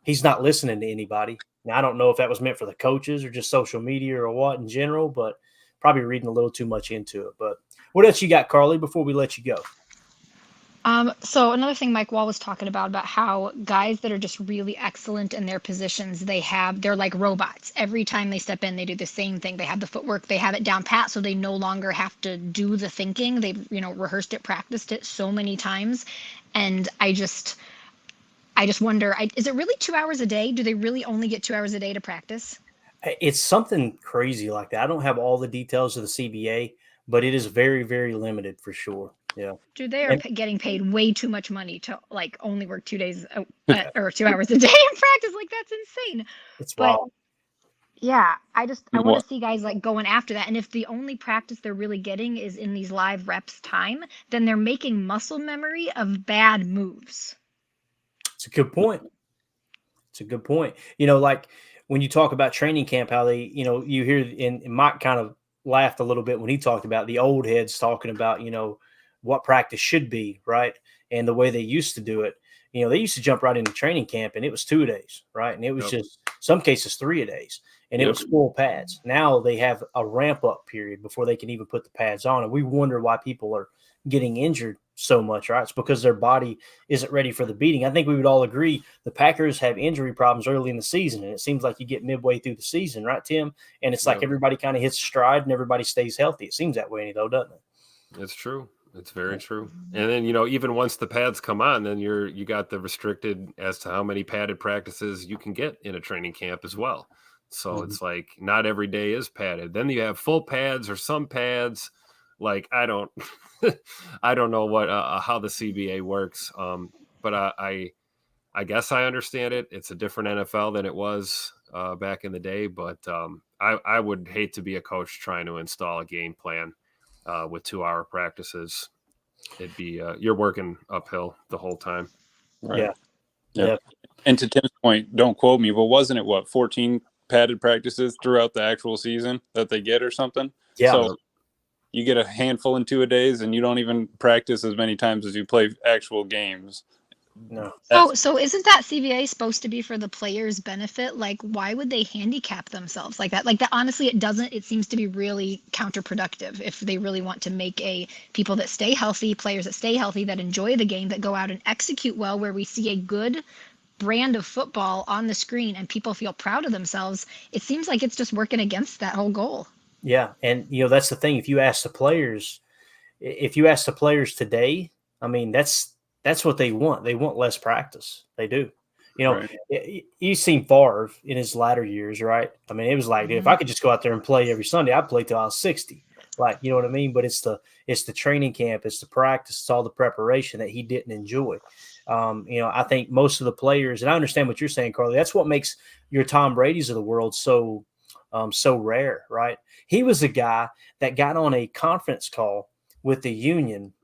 he's not listening to anybody. Now, I don't know if that was meant for the coaches or just social media or what in general, but probably reading a little too much into it. But what else you got, Carly, before we let you go? So another thing Mike Wall was talking about how guys that are just really excellent in their positions, they're like robots. Every time they step in, they do the same thing. They have the footwork, they have it down pat, so they no longer have to do the thinking. They've, you know, rehearsed it, practiced it so many times. And I just wonder, is it really 2 hours a day? Do they really only get 2 hours a day to practice? It's something crazy like that. I don't have all the details of the CBA, but it is very, very limited for sure. Yeah. Dude, they are getting paid way too much money to like only work 2 days or 2 hours a day in practice. Like that's insane. It's But wild. yeah, I want to see guys like going after that. And if the only practice they're really getting is in these live reps time, then they're making muscle memory of bad moves. It's a good point. You know, like when you talk about training camp, how they, you know, you hear, and Mike kind of laughed a little bit when he talked about the old heads talking about, you know, what practice should be, right? And the way they used to do it. You know, they used to jump right into training camp and it was 2 days, right? And it was just some cases 3 days. And it was full pads. Now they have a ramp up period before they can even put the pads on. And we wonder why people are getting injured so much, right? It's because their body isn't ready for the beating. I think we would all agree the Packers have injury problems early in the season. And it seems like you get midway through the season, right, Tim? And it's like everybody kind of hits stride and everybody stays healthy. It seems that way, though, doesn't it? It's true. It's very true. And then, you know, even once the pads come on, then you got the restricted as to how many padded practices you can get in a training camp as well. So it's like not every day is padded. Then you have full pads or some pads. Like I don't know what how the CBA works. But I guess I understand it. It's a different NFL than it was back in the day. But I would hate to be a coach trying to install a game plan with 2 hour practices. It'd be you're working uphill the whole time. Right. Yeah. And to Tim's point, don't quote me, but wasn't it 14 padded practices throughout the actual season that they get or something? Yeah. So you get a handful in 2 days and you don't even practice as many times as you play actual games. No. So isn't that CBA supposed to be for the players' benefit? Like, why would they handicap themselves like that? Like that, honestly, it seems to be really counterproductive if they really want to make people that stay healthy, players that stay healthy, that enjoy the game, that go out and execute well, where we see a good brand of football on the screen and people feel proud of themselves. It seems like it's just working against that whole goal. Yeah. And, you know, that's the thing. If you ask the players today, I mean, that's what they want. They want less practice. They do. You know, you've seen Favre in his latter years, right? I mean, it was like, if I could just go out there and play every Sunday, I'd play till I was 60. Like, you know what I mean? But it's the training camp, it's the practice, it's all the preparation that he didn't enjoy. You know, I think most of the players, and I understand what you're saying, Carly, that's what makes your Tom Brady's of the world so rare, right? He was a guy that got on a conference call with the union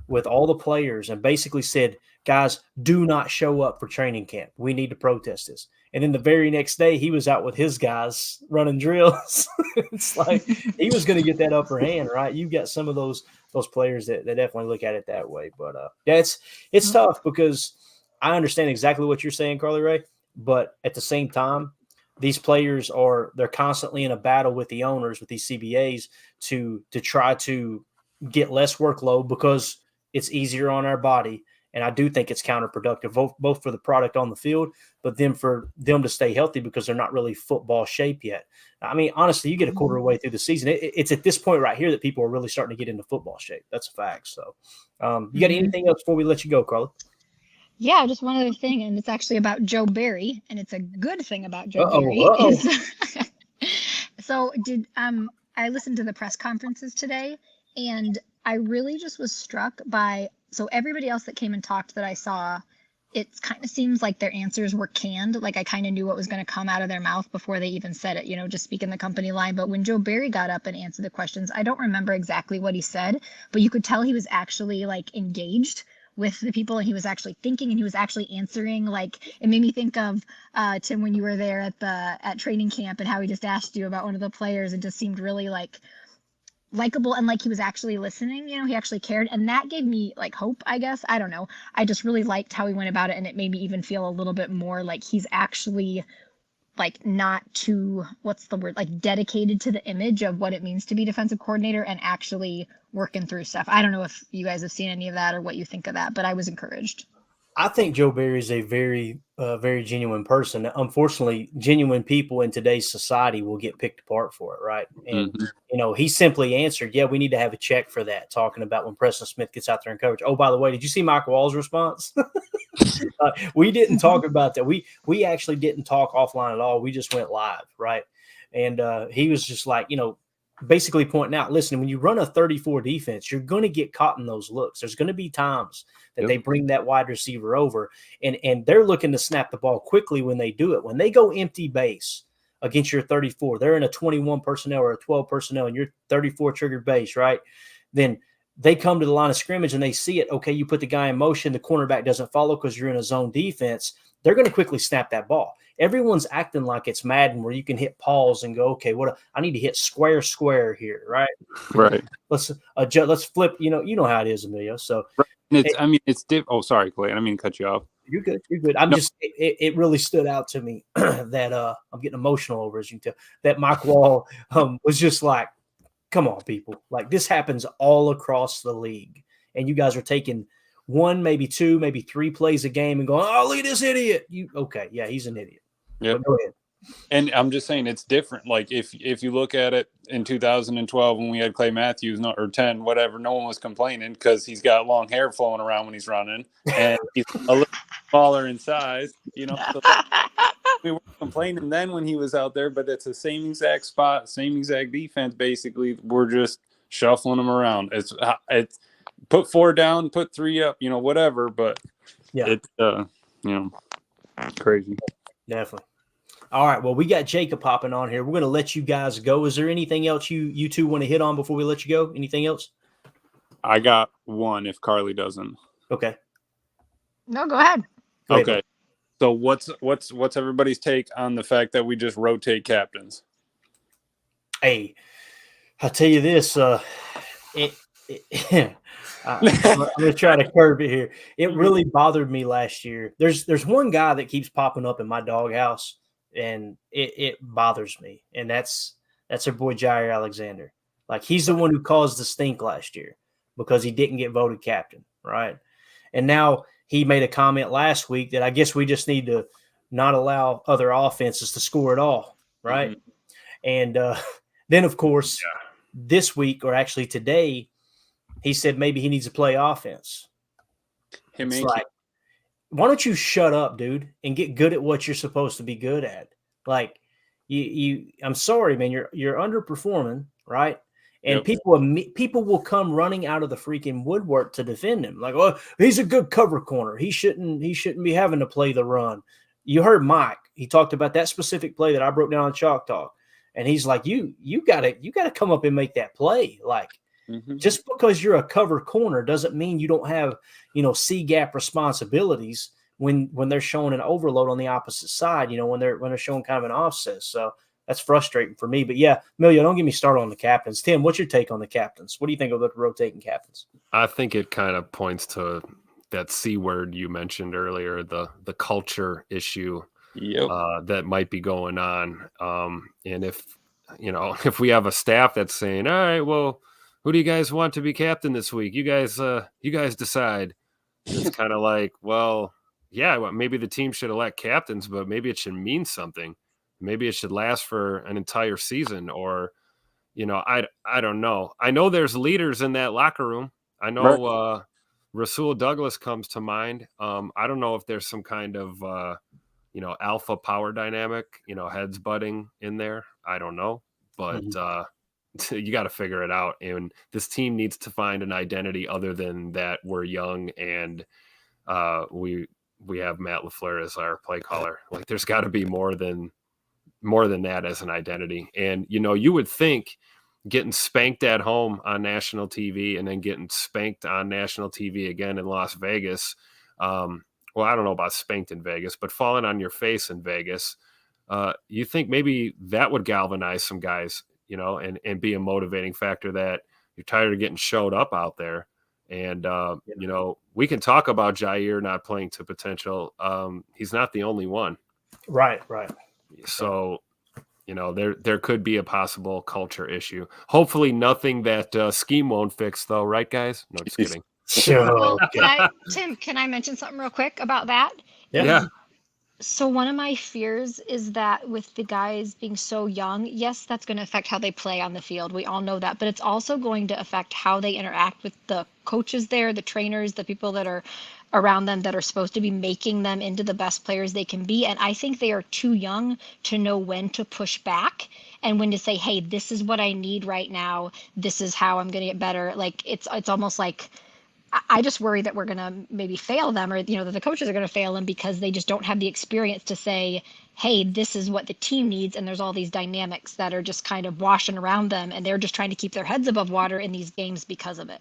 with all the players and basically said, guys, do not show up for training camp. We need to protest this. And then the very next day, he was out with his guys running drills. It's like he was going to get that upper hand, right? You've got some of those players that definitely look at it that way. But yeah, it's tough because I understand exactly what you're saying, Carly Ray. But at the same time, these players they're constantly in a battle with the owners, with these CBAs to try to get less workload because it's easier on our body. And I do think it's counterproductive, both for the product on the field, but then for them to stay healthy because they're not really football shape yet. I mean, honestly, you get a quarter way through the season. It's at this point right here that people are really starting to get into football shape. That's a fact. So you got anything else before we let you go, Carla? Yeah, just one other thing, and it's actually about Joe Barry, and it's a good thing about Joe Uh-oh, Barry uh-oh. is so did I listened to the press conferences today, and I really just was struck by so everybody else that came and talked that I saw, it kind of seems like their answers were canned. Like I kind of knew what was going to come out of their mouth before they even said it, just speaking the company line. But when Joe Barry got up and answered the questions, I don't remember exactly what he said, but you could tell he was actually like engaged with the people and he was actually thinking and he was actually answering. Like it made me think of Tim when you were there at training camp and how he just asked you about one of the players and just seemed really like likable and like he was actually listening, he actually cared, and that gave me like hope, I guess. I don't know, I just really liked how he went about it, and it made me even feel a little bit more like he's actually like not too, what's the word, like dedicated to the image of what it means to be defensive coordinator and actually working through stuff. I don't know if you guys have seen any of that or what you think of that, but I was encouraged. I think Joe Barry is a very genuine person. Unfortunately, genuine people in today's society will get picked apart for it, right? And he simply answered, "Yeah, we need to have a check for that." Talking about when Preston Smith gets out there in coverage. Oh, by the way, did you see Mike Wall's response? We didn't talk about that. We actually didn't talk offline at all. We just went live, right? And he was just like, basically pointing out, listen, when you run a 34 defense, you're going to get caught in those looks. There's going to be times that they bring that wide receiver over and they're looking to snap the ball quickly when they do it. When they go empty base against your 34, they're in a 21 personnel or a 12 personnel and you're 34 triggered base, right? Then they come to the line of scrimmage and they see it. Okay, you put the guy in motion, the cornerback doesn't follow because you're in a zone defense. They're going to quickly snap that ball. Everyone's acting like it's Madden where you can hit pause and go, okay, I need to hit square here, right? Right. Let's flip. You know how it is, Emilio. So it's Oh, sorry, Clay. I didn't mean to cut you off. You're good. It really stood out to me that I'm getting emotional over, as you can tell, that Mike Wall was just like, come on, people. Like this happens all across the league. And you guys are taking one, maybe two, maybe three plays a game and going, oh, look at this idiot. Okay, yeah, he's an idiot. Yeah. Go ahead. And I'm just saying it's different. Like if you look at it in 2012 when we had Clay Matthews, or 10, whatever, no one was complaining because he's got long hair flowing around when he's running and he's a little smaller in size, So we were complaining then when he was out there, but it's the same exact spot, same exact defense. Basically, we're just shuffling them around. It's put 4 down, put 3 up, whatever. But yeah, it's crazy. Definitely. All right. Well, we got Jacob popping on here. We're going to let you guys go. Is there anything else you two want to hit on before we let you go? Anything else? I got one if Carly doesn't. Okay. No, go ahead. Okay. So what's everybody's take on the fact that we just rotate captains? Hey, I'll tell you this. I'm going to try to curb it here. It really bothered me last year. There's one guy that keeps popping up in my doghouse, and it bothers me, and that's our boy Jair Alexander. Like he's the one who caused the stink last year because he didn't get voted captain, right? And now he made a comment last week that I guess we just need to not allow other offenses to score at all, right? Mm-hmm. And then, of course, this week, or actually today, he said maybe he needs to play offense. It's like, why don't you shut up, dude, and get good at what you're supposed to be good at? Like, I'm sorry, man, you're underperforming, right? And people will come running out of the freaking woodwork to defend him. Like, oh, he's a good cover corner. He shouldn't be having to play the run. You heard Mike. He talked about that specific play that I broke down on Chalk Talk. And he's like, you gotta come up and make that play. Like, just because you're a cover corner doesn't mean you don't have, C gap responsibilities when they're showing an overload on the opposite side, when they're showing kind of an offset. So that's frustrating for me. But yeah, Emilio, don't get me started on the captains. Tim, what's your take on the captains? What do you think of the rotating captains? I think it kind of points to that C word you mentioned earlier, the culture issue that might be going on. And if we have a staff that's saying, all right, well, who do you guys want to be captain this week? You guys decide. It's kind of like, well, yeah, maybe the team should elect captains, but maybe it should mean something. Maybe it should last for an entire season, or, I don't know. I know there's leaders in that locker room. I know Rasul Douglas comes to mind. I don't know if there's some kind of alpha power dynamic, heads butting in there. I don't know, but you got to figure it out. And this team needs to find an identity other than that we're young and we have Matt LaFleur as our play caller. Like there's got to be more than that as an identity. And you would think getting spanked at home on national TV and then getting spanked on national TV again in Las Vegas. Well, I don't know about spanked in Vegas, but falling on your face in Vegas, you think maybe that would galvanize some guys, and be a motivating factor that you're tired of getting showed up out there. And, we can talk about Jair not playing to potential. He's not the only one. Right. So, there could be a possible culture issue. Hopefully nothing that scheme won't fix, though. Right, guys? No, just kidding. Sure. Well, Tim, can I mention something real quick about that? Yeah. So one of my fears is that with the guys being so young, yes, that's going to affect how they play on the field. We all know that, but it's also going to affect how they interact with the coaches there, the trainers, the people that are around them that are supposed to be making them into the best players they can be. And I think they are too young to know when to push back and when to say, hey, this is what I need right now. This is how I'm going to get better. Like it's almost like I just worry that we're going to maybe fail them or, that the coaches are going to fail them because they just don't have the experience to say, hey, this is what the team needs. And there's all these dynamics that are just kind of washing around them. And they're just trying to keep their heads above water in these games because of it.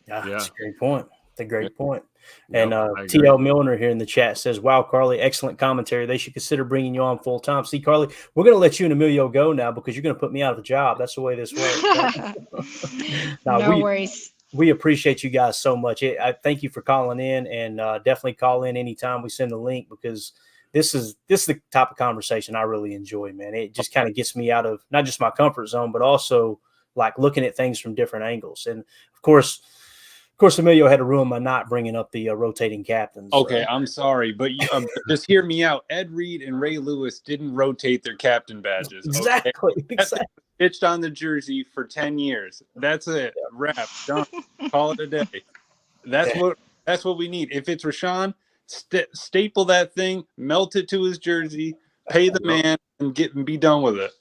Yeah. That's a great point. That's a great point. Yep, And TL Milner here in the chat says, wow, Carly, excellent commentary. They should consider bringing you on full time. See, Carly, we're going to let you and Emilio go now because you're going to put me out of a job. That's the way this works. No worries. We appreciate you guys so much. I thank you for calling in, and definitely call in anytime we send the link because this is the type of conversation I really enjoy, man. It just kind of gets me out of not just my comfort zone, but also like looking at things from different angles. And of course, Emilio had to ruin my not bringing up the rotating captains. Okay, I'm sorry, but just hear me out. Ed Reed and Ray Lewis didn't rotate their captain badges. Exactly. Pitched on the jersey for 10 years. That's it. Wrap. Done. Call it a day. That's what we need. If it's Rashawn, staple that thing, melt it to his jersey, pay the man, and be done with it.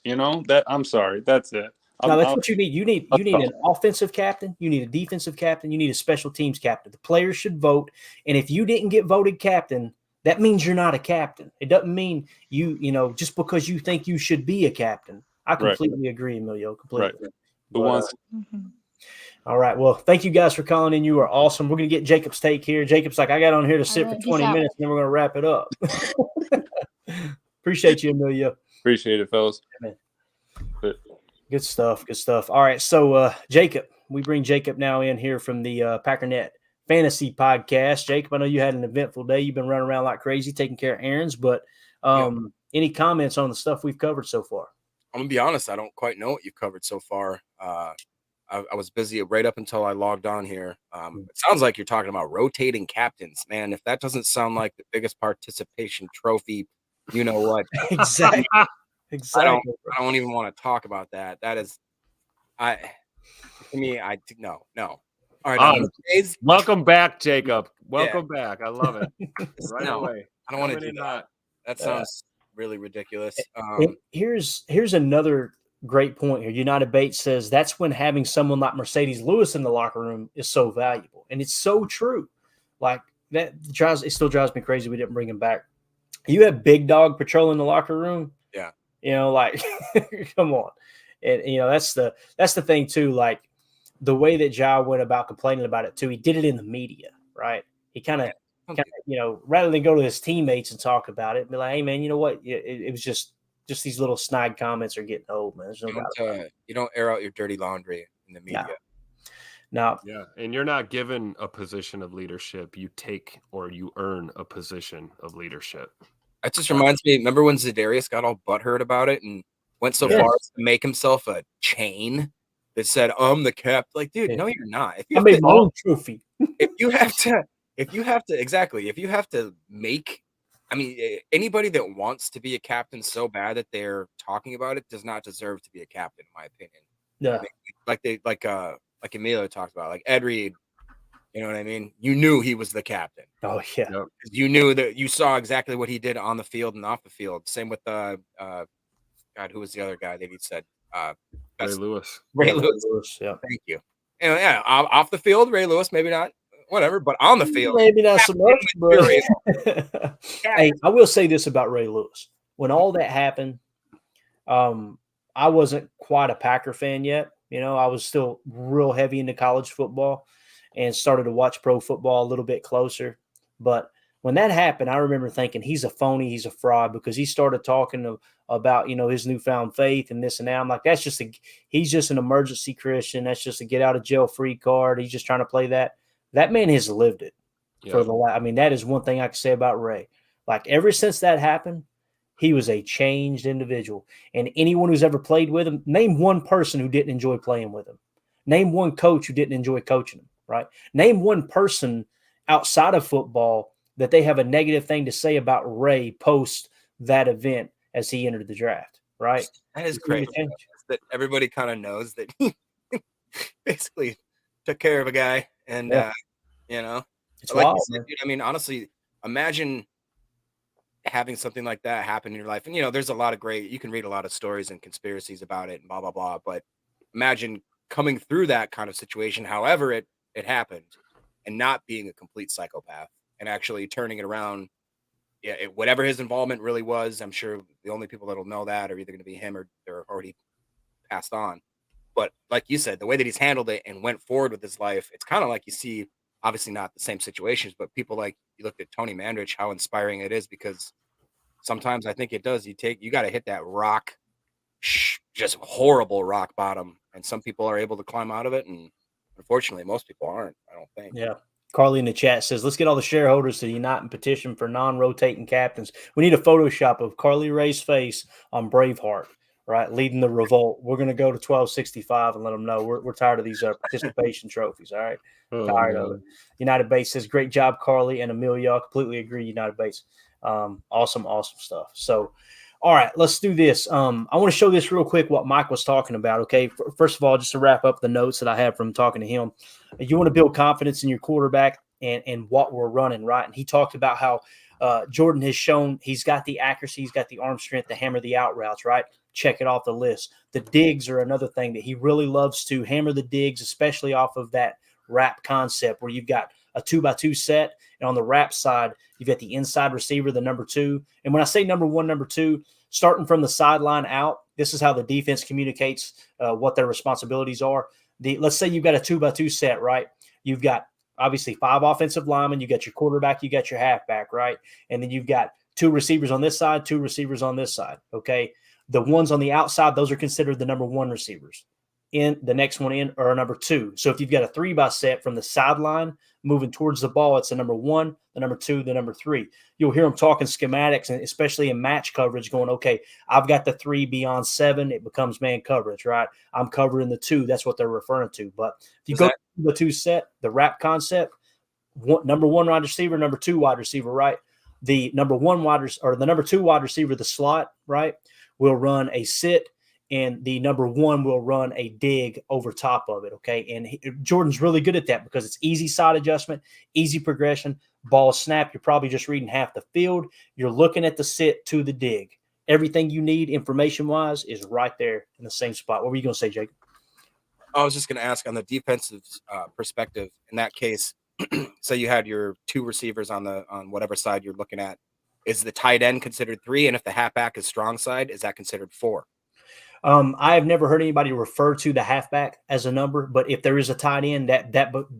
I'm sorry. That's it. No, that's what you need. You need an offensive captain. You need a defensive captain. You need a special teams captain. The players should vote. And if you didn't get voted captain, that means you're not a captain. It doesn't mean you just because you think you should be a captain. I completely agree, Emilio. Completely. Right. All right. Well, thank you guys for calling in. You are awesome. We're going to get Jacob's take here. Jacob's like, I got on here to sit for 20 minutes, and then we're going to wrap it up. Appreciate you, Emilio. Appreciate it, fellas. Good stuff. All right. So, Jacob, we bring Jacob now in here from the Packernet Fantasy Podcast. Jacob, I know you had an eventful day. You've been running around like crazy, taking care of errands, but any comments on the stuff we've covered so far? I'm going to be honest. I don't quite know what you've covered so far. I was busy right up until I logged on here. It sounds like you're talking about rotating captains. Man, if that doesn't sound like the biggest participation trophy, you know what? Exactly. I don't even want to talk about that. That is, no. All right. Welcome back, Jacob. Welcome back. I love it. Right away. I don't want to do that. That sounds really ridiculous. Here's another great point here. United Bates says that's when having someone like Mercedes Lewis in the locker room is so valuable. And it's so true. Like it still drives me crazy we didn't bring him back. You have Big Dog patrolling the locker room. Yeah. Come on. And that's the thing too. Like the way that Ja went about complaining about it too, he did it in the media, right? He kind of, rather than go to his teammates and talk about it, and be like, hey man, you know what? It was just these little snide comments are getting old, man. There's no you don't air out your dirty laundry in the media. No. Yeah. And you're not given a position of leadership. You take or you earn a position of leadership. That just reminds me, remember when Za'Darius got all butthurt about it and went so far as to make himself a chain that said, I'm the cap? Like, dude, no, you're not. I made my own trophy. If you have to make, anybody that wants to be a captain so bad that they're talking about it does not deserve to be a captain, in my opinion. Yeah. Like Emilio talked about, like Ed Reed, You know what I mean? You knew he was the captain. Oh yeah. Yep. You knew that you saw exactly what he did on the field and off the field. Same with God, who was the other guy that he said? Ray Lewis. Ray Yeah, Lewis. Yeah. Thank you. And yeah, off the field, Ray Lewis, maybe not, whatever, but on the field, Maybe not so much, but Ray hey, I will say this about Ray Lewis. When all that happened, I wasn't quite a Packer fan yet. You know, I was still real heavy into college football and started to watch pro football a little bit closer. But when that happened, I remember thinking he's a phony, he's a fraud, because he started talking about, you know, his newfound faith and this and that. I'm like, he's just an emergency Christian. That's just a get out of jail free card. He's just trying to play that. That man has lived it for I mean, that is one thing I can say about Ray. Like, ever since that happened, he was a changed individual. And anyone who's ever played with him, name one person who didn't enjoy playing with him. Name one coach who didn't enjoy coaching him, right? Name one person outside of football that they have a negative thing to say about Ray post that event as he entered the draft, right? That is crazy. That everybody kind of knows that he basically took care of a guy. And, you know, it's like wild, you said, dude, I mean, honestly, imagine having something like that happen in your life. And, you know, there's a lot of you can read a lot of stories and conspiracies about it and blah, blah, blah. But imagine coming through that kind of situation, however it happened, and not being a complete psychopath and actually turning it around. Yeah, whatever his involvement really was, I'm sure the only people that'll know that are either going to be him or they're already passed on. But like you said, the way that he's handled it and went forward with his life, it's kind of like you see, obviously not the same situations, but people like, you looked at Tony Mandrich, how inspiring it is, because sometimes I think it does. You got to hit that rock, just horrible rock bottom. And some people are able to climb out of it. And unfortunately, most people aren't, I don't think. Yeah. Carly in the chat says, let's get all the shareholders to unite and petition for non-rotating captains. We need a Photoshop of Carly Ray's face on Braveheart, right, leading the revolt. We're going to go to 1265 and let them know we're tired of these participation trophies, all right? Tired of it. United Base says, great job, Carly and Amelia. I completely agree, United Base. Awesome stuff. So, all right, let's do this. I want to show this real quick, what Mike was talking about, okay? First of all, just to wrap up the notes that I have from talking to him, you want to build confidence in your quarterback and what we're running, right? And he talked about how Jordan has shown he's got the accuracy, he's got the arm strength to hammer the out routes, right? Check it off the list. The digs are another thing that he really loves to hammer the digs, especially off of that wrap concept where you've got a 2x2 set, and on the wrap side, you've got the inside receiver, the number 2. And when I say number 1, number 2, starting from the sideline out, this is how the defense communicates what their responsibilities are. Let's say you've got a 2x2 set, right? You've got obviously 5 offensive linemen, you got your quarterback, you got your halfback, right? And then you've got 2 receivers on this side, 2 receivers on this side, okay? The ones on the outside, those are considered the number 1 receivers. In the next one in are number 2. So if you've got a 3x set from the sideline moving towards the ball, it's the number 1, the number 2, the number 3. You'll hear them talking schematics, and especially in match coverage, going, okay, I've got the 3 beyond 7. It becomes man coverage, right? I'm covering the 2. That's what they're referring to. But if you go to the 2 set, the wrap concept, number 1 wide receiver, number 2 wide receiver, right? The number 1 the number 2 wide receiver, the slot, right, will run a sit, and the number 1 will run a dig over top of it, okay? And Jordan's really good at that because it's easy side adjustment, easy progression, ball snap. You're probably just reading half the field. You're looking at the sit to the dig. Everything you need information-wise is right there in the same spot. What were you going to say, Jacob? I was just going to ask on the defensive perspective. In that case, so you had your 2 receivers on whatever side you're looking at. Is the tight end considered 3? And if the halfback is strong side, is that considered 4? I have never heard anybody refer to the halfback as a number, but if there is a tight end,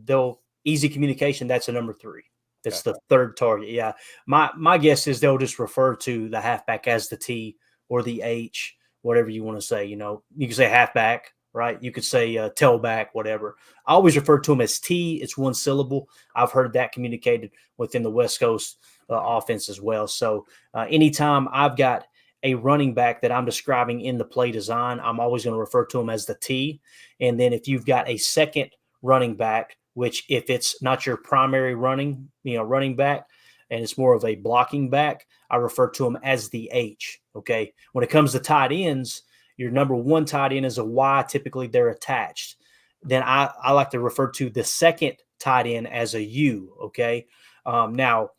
they'll easy communication, that's a number 3. That's the 3rd target. Yeah. My guess is they'll just refer to the halfback as the T or the H, whatever you want to say. You know, you can say halfback, right? You could say tailback, whatever. I always refer to them as T. It's 1 syllable. I've heard that communicated within the West Coast offense as well. So anytime I've got a running back that I'm describing in the play design, I'm always going to refer to him as the T. And then if you've got a second running back, which if it's not your primary running back, and it's more of a blocking back, I refer to him as the H. Okay. When it comes to tight ends, your number 1 tight end is a Y. Typically they're attached. then I like to refer to the second tight end as a U. Okay. Now,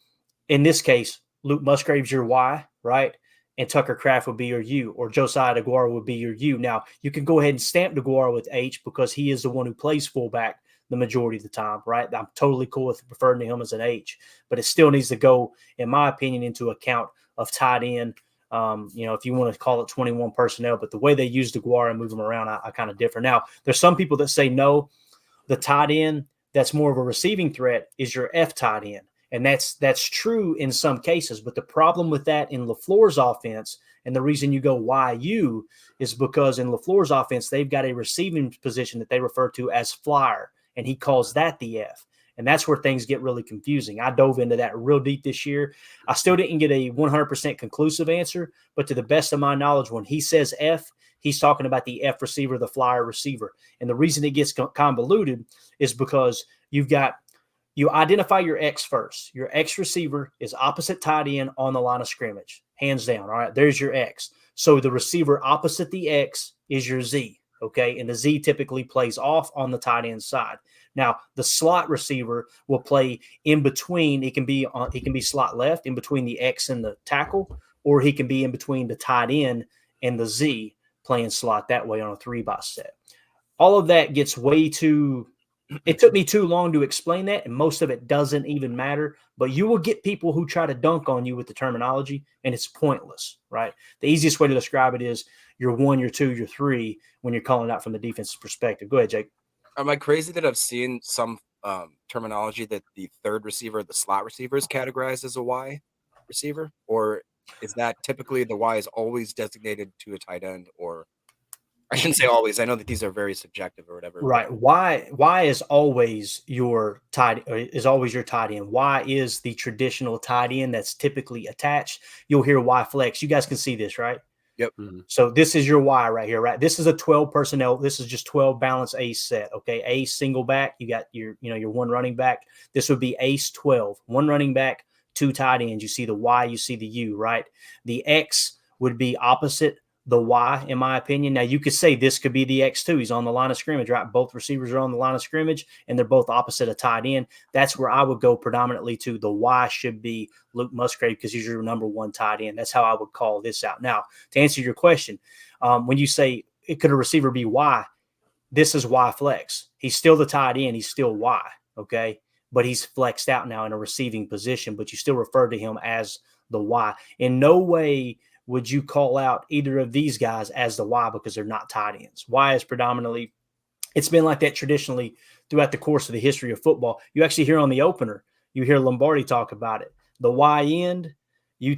in this case, Luke Musgrave's your Y, right? And Tucker Kraft would be your U, or Josiah DeGuara would be your U. Now, you can go ahead and stamp DeGuara with H because he is the one who plays fullback the majority of the time, right? I'm totally cool with referring to him as an H, but it still needs to go, in my opinion, into account of tight end. If you want to call it 21 personnel, but the way they use DeGuara and move them around, I kind of differ. Now, there's some people that say, no, the tight end that's more of a receiving threat is your F tight end. And that's true in some cases. But the problem with that in LaFleur's offense, and the reason you go YU, is because in LaFleur's offense, they've got a receiving position that they refer to as flyer, and he calls that the F. And that's where things get really confusing. I dove into that real deep this year. I still didn't get a 100% conclusive answer, but to the best of my knowledge, when he says F, he's talking about the F receiver, the flyer receiver. And the reason it gets convoluted is because you identify your X first. Your X receiver is opposite tight end on the line of scrimmage, hands down. All right, there's your X. So the receiver opposite the X is your Z, okay? And the Z typically plays off on the tight end side. Now, the slot receiver will play in between. He can be slot left, in between the X and the tackle, or he can be in between the tight end and the Z, playing slot that way on a 3-by set. All of that gets way too – it took me too long to explain that, and most of it doesn't even matter. But you will get people who try to dunk on you with the terminology, and it's pointless, right? The easiest way to describe it is you're 1, you're 2, you're 3 when you're calling out from the defensive perspective. Go ahead, Jake. Am I crazy that I've seen some terminology that the third receiver, the slot receiver, is categorized as a Y receiver? Or is that typically the Y is always designated to a tight end? Or I shouldn't say always. I know that these are very subjective or whatever. Right. Y is always your tight end. Y is the traditional tight end that's typically attached. You'll hear Y flex. You guys can see this, right? Yep. Mhm. So this is your Y right here, right? This is a 12 personnel. This is just 12 balance ace set. Okay. Ace single back. You got your one running back. This would be ace 12, one running back, 2 tight ends. You see the Y, you see the U, right? The X would be opposite the Y, in my opinion. Now, you could say this could be the X too. He's on the line of scrimmage, right? Both receivers are on the line of scrimmage, and they're both opposite a tight end. That's where I would go predominantly to. The Y should be Luke Musgrave because he's your number 1 tight end. That's how I would call this out. Now, to answer your question, when you say could a receiver be Y, this is Y flex. He's still the tight end. He's still Y, okay? But he's flexed out now in a receiving position, but you still refer to him as the Y. In no way would you call out either of these guys as the Y because they're not tight ends. Y is predominantly, it's been like that traditionally throughout the course of the history of football. You actually hear on the opener, you hear Lombardi talk about it. The Y end, you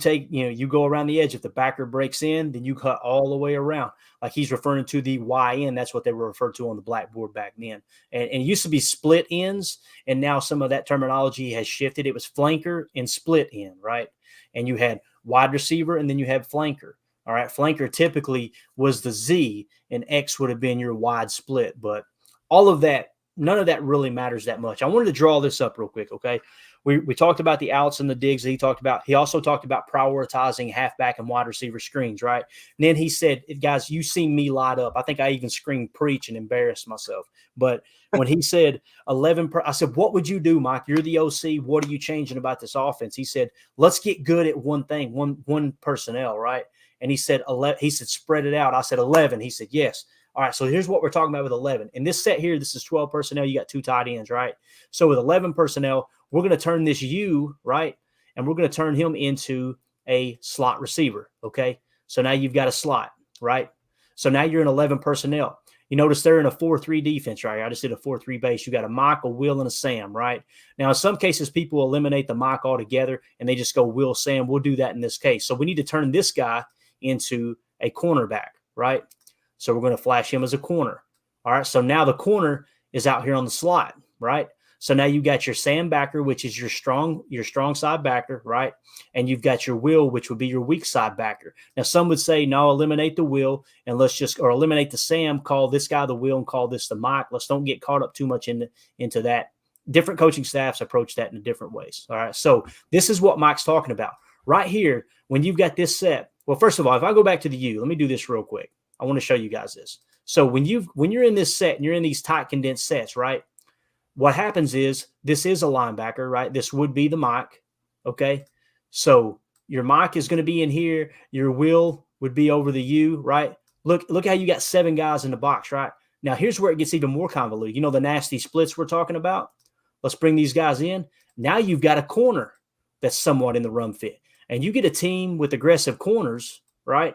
go around the edge. If the backer breaks in, then you cut all the way around. Like he's referring to the Y end. That's what they were referred to on the blackboard back then. And it used to be split ends, and now some of that terminology has shifted. It was flanker and split end, right? And you had wide receiver, and then you have flanker. All right, flanker typically was the Z, and X would have been your wide split. But all of that, none of that really matters that much. I wanted to draw this up real quick, okay? We talked about the outs and the digs that he talked about. He also talked about prioritizing halfback and wide receiver screens, right? And then he said, guys, you seen me light up. I think I even screamed preach and embarrassed myself. But when he said 11, I said, what would you do, Mike? You're the OC. What are you changing about this offense? He said, let's get good at one thing, one personnel, right? And he said, 11, he said, spread it out. I said, 11. He said, yes. All right, so here's what we're talking about with 11. In this set here, this is 12 personnel. You got 2 tight ends, right? So with 11 personnel, we're going to turn this U, right? And we're going to turn him into a slot receiver, okay? So now you've got a slot, right? So now you're in 11 personnel. You notice they're in a 4-3 defense, right? I just did a 4-3 base. You got a Mike, a Will, and a Sam, right? Now, in some cases, people eliminate the Mike altogether, and they just go Will, Sam. We'll do that in this case. So we need to turn this guy into a cornerback, right? So we're going to flash him as a corner. All right, so now the corner is out here on the slot, right? So now you got your Sam backer, which is your strong side backer, right? And you've got your Will, which would be your weak side backer. Now, some would say, no, eliminate the Will and or eliminate the Sam, call this guy the Will and call this the Mike. Let's don't get caught up too much into that. Different coaching staffs approach that in different ways. All right, so this is what Mike's talking about. Right here, when you've got this set, well, first of all, if I go back to the U, let me do this real quick. I want to show you guys this. So when you're in this set and you're in these tight condensed sets, right? What happens is this is a linebacker, right? This would be the Mike. Okay. So your Mike is going to be in here. Your Will would be over the U, right? Look how you got 7 guys in the box, right? Now here's where it gets even more convoluted. You know the nasty splits we're talking about? Let's bring these guys in. Now you've got a corner that's somewhat in the run fit. And you get a team with aggressive corners, right?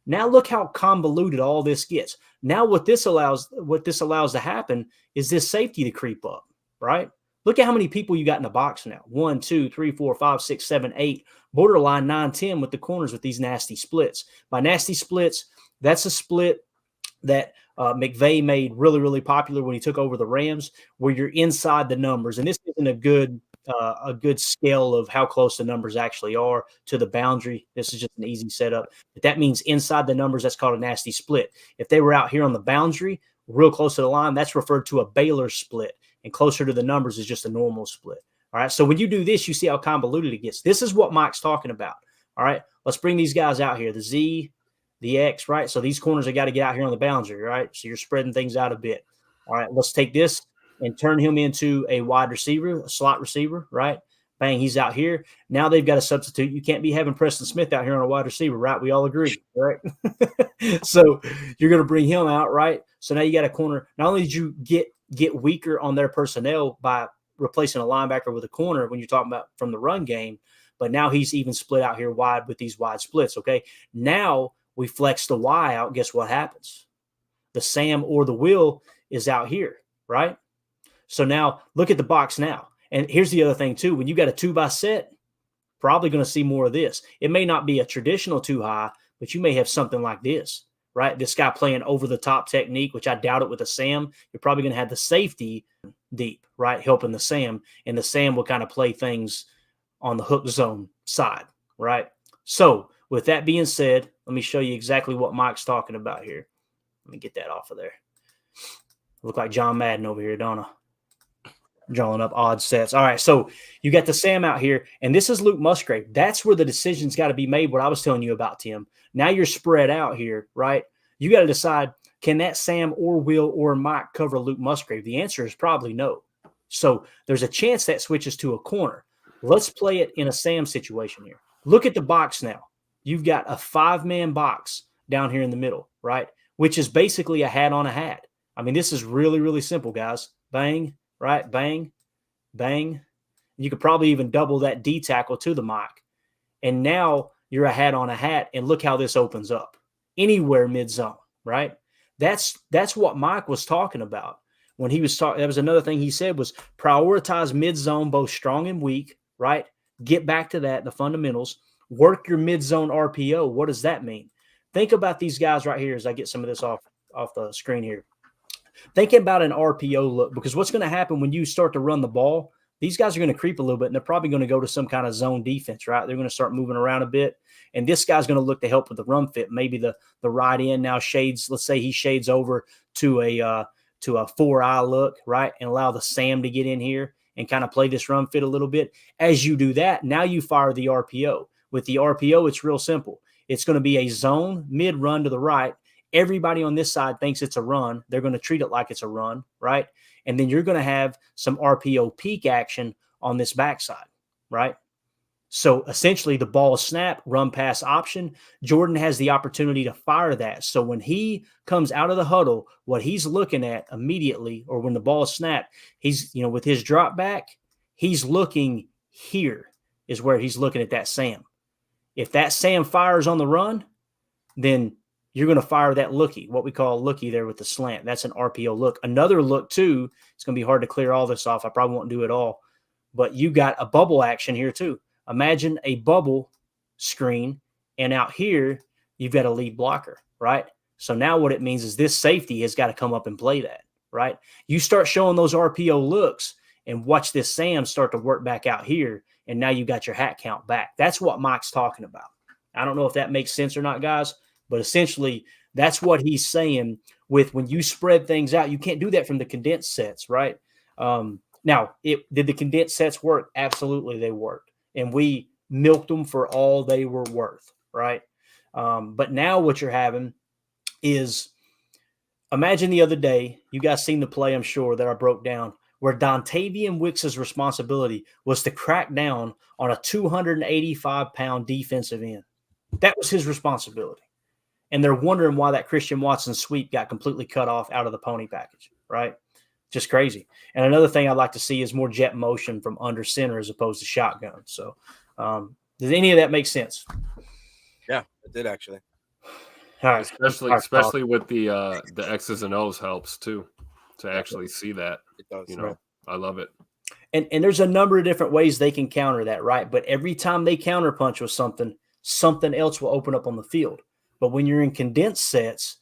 Now look how convoluted all this gets. Now what this allows to happen is this safety to creep up, right? Look at how many people you got in the box now. 1, 2, 3, 4, 5, 6, 7, 8, borderline 9, 10 with the corners with these nasty splits. By nasty splits, that's a split that McVay made really, really popular when he took over the Rams, where you're inside the numbers. And this isn't a good scale of how close the numbers actually are to the boundary. This is just an easy setup. But that means inside the numbers, that's called a nasty split. If they were out here on the boundary, real close to the line, that's referred to a Baylor split. And closer to the numbers is just a normal split. All right. So when you do this, you see how convoluted it gets. This is what Mike's talking about. All right. Let's bring these guys out here. The Z, the X, right? So these corners have got to get out here on the boundary, right? So you're spreading things out a bit. All right. Let's take this and turn him into a wide receiver, a slot receiver, right? Bang, he's out here. Now they've got a substitute. You can't be having Preston Smith out here on a wide receiver, right? We all agree, right? So you're going to bring him out, right? So now you got a corner. Not only did you get weaker on their personnel by replacing a linebacker with a corner when you're talking about from the run game, but now he's even split out here wide with these wide splits, okay? Now we flex the Y out. Guess what happens? The Sam or the Will is out here, right? So now look at the box now. And here's the other thing too. When you got a 2-by set, probably going to see more of this. It may not be a traditional 2-high, but you may have something like this, right? This guy playing over the top technique, which I doubt it with a Sam. You're probably going to have the safety deep, right? Helping the Sam, and the Sam will kind of play things on the hook zone side, right? So with that being said, let me show you exactly what Mike's talking about here. Let me get that off of there. Look like John Madden over here, don't I? Drawing up odd sets. All right, so you got the Sam out here, and this is Luke Musgrave. That's where the decision's got to be made, what I was telling you about, Tim. Now you're spread out here, right? You got to decide, can that Sam or Will or Mike cover Luke Musgrave? The answer is probably no. So there's a chance that switches to a corner. Let's play it in a Sam situation here. Look at the box now. You've got a 5-man box down here in the middle, right? Which is basically a hat on a hat. I mean, this is really, really simple, guys. Bang, right? Bang, bang. You could probably even double that D tackle to the Mike. And now you're a hat on a hat, and look how this opens up. Anywhere mid-zone, right? That's what Mike was talking about when he was talking. That was another thing he said was prioritize mid-zone, both strong and weak, right? Get back to that, the fundamentals. Work your mid-zone RPO. What does that mean? Think about these guys right here as I get some of this off the screen here. Think about an RPO look, because what's going to happen when you start to run the ball, these guys are going to creep a little bit, and they're probably going to go to some kind of zone defense, right? They're going to start moving around a bit, and this guy's going to look to help with the run fit. Maybe the right end now shades, let's say he shades over to a 4-eye look, right, and allow the Sam to get in here and kind of play this run fit a little bit. As you do that, now you fire the RPO. With the RPO, it's real simple. It's going to be a zone mid-run to the right. Everybody on this side thinks it's a run. They're going to treat it like it's a run, right? And then you're going to have some RPO peak action on this backside, right? So essentially the ball is snap, run pass option. Jordan has the opportunity to fire that. So when he comes out of the huddle, what he's looking at immediately, or when the ball is snapped, he's, with his drop back, he's looking here is where he's looking at that Sam. If that Sam fires on the run, then you're going to fire that lookie, what we call a lookie there with the slant. That's an RPO look. Another look, too, it's going to be hard to clear all this off. I probably won't do it all. But you got a bubble action here, too. Imagine a bubble screen, and out here, you've got a lead blocker, right? So now what it means is this safety has got to come up and play that, right? You start showing those RPO looks and watch this Sam start to work back out here, and now you got your hat count back. That's what Mike's talking about. I don't know if that makes sense or not, guys. But essentially, that's what he's saying with when you spread things out. You can't do that from the condensed sets, right? Now, did the condensed sets work? Absolutely, they worked. And we milked them for all they were worth, right? But now what you're having is imagine the other day, you guys seen the play, I'm sure, that I broke down, where Dontavian Wicks' responsibility was to crack down on a 285-pound defensive end. That was his responsibility. And they're wondering why that Christian Watson sweep got completely cut off out of the pony package, right? Just crazy. And another thing I'd like to see is more jet motion from under center as opposed to shotgun. So does any of that make sense? Yeah, it did actually. All right. Especially with the X's and O's helps too, to actually see that. It does. You know, I love it. And there's a number of different ways they can counter that, right? But every time they counterpunch with something else will open up on the field. But when you're in condensed sets,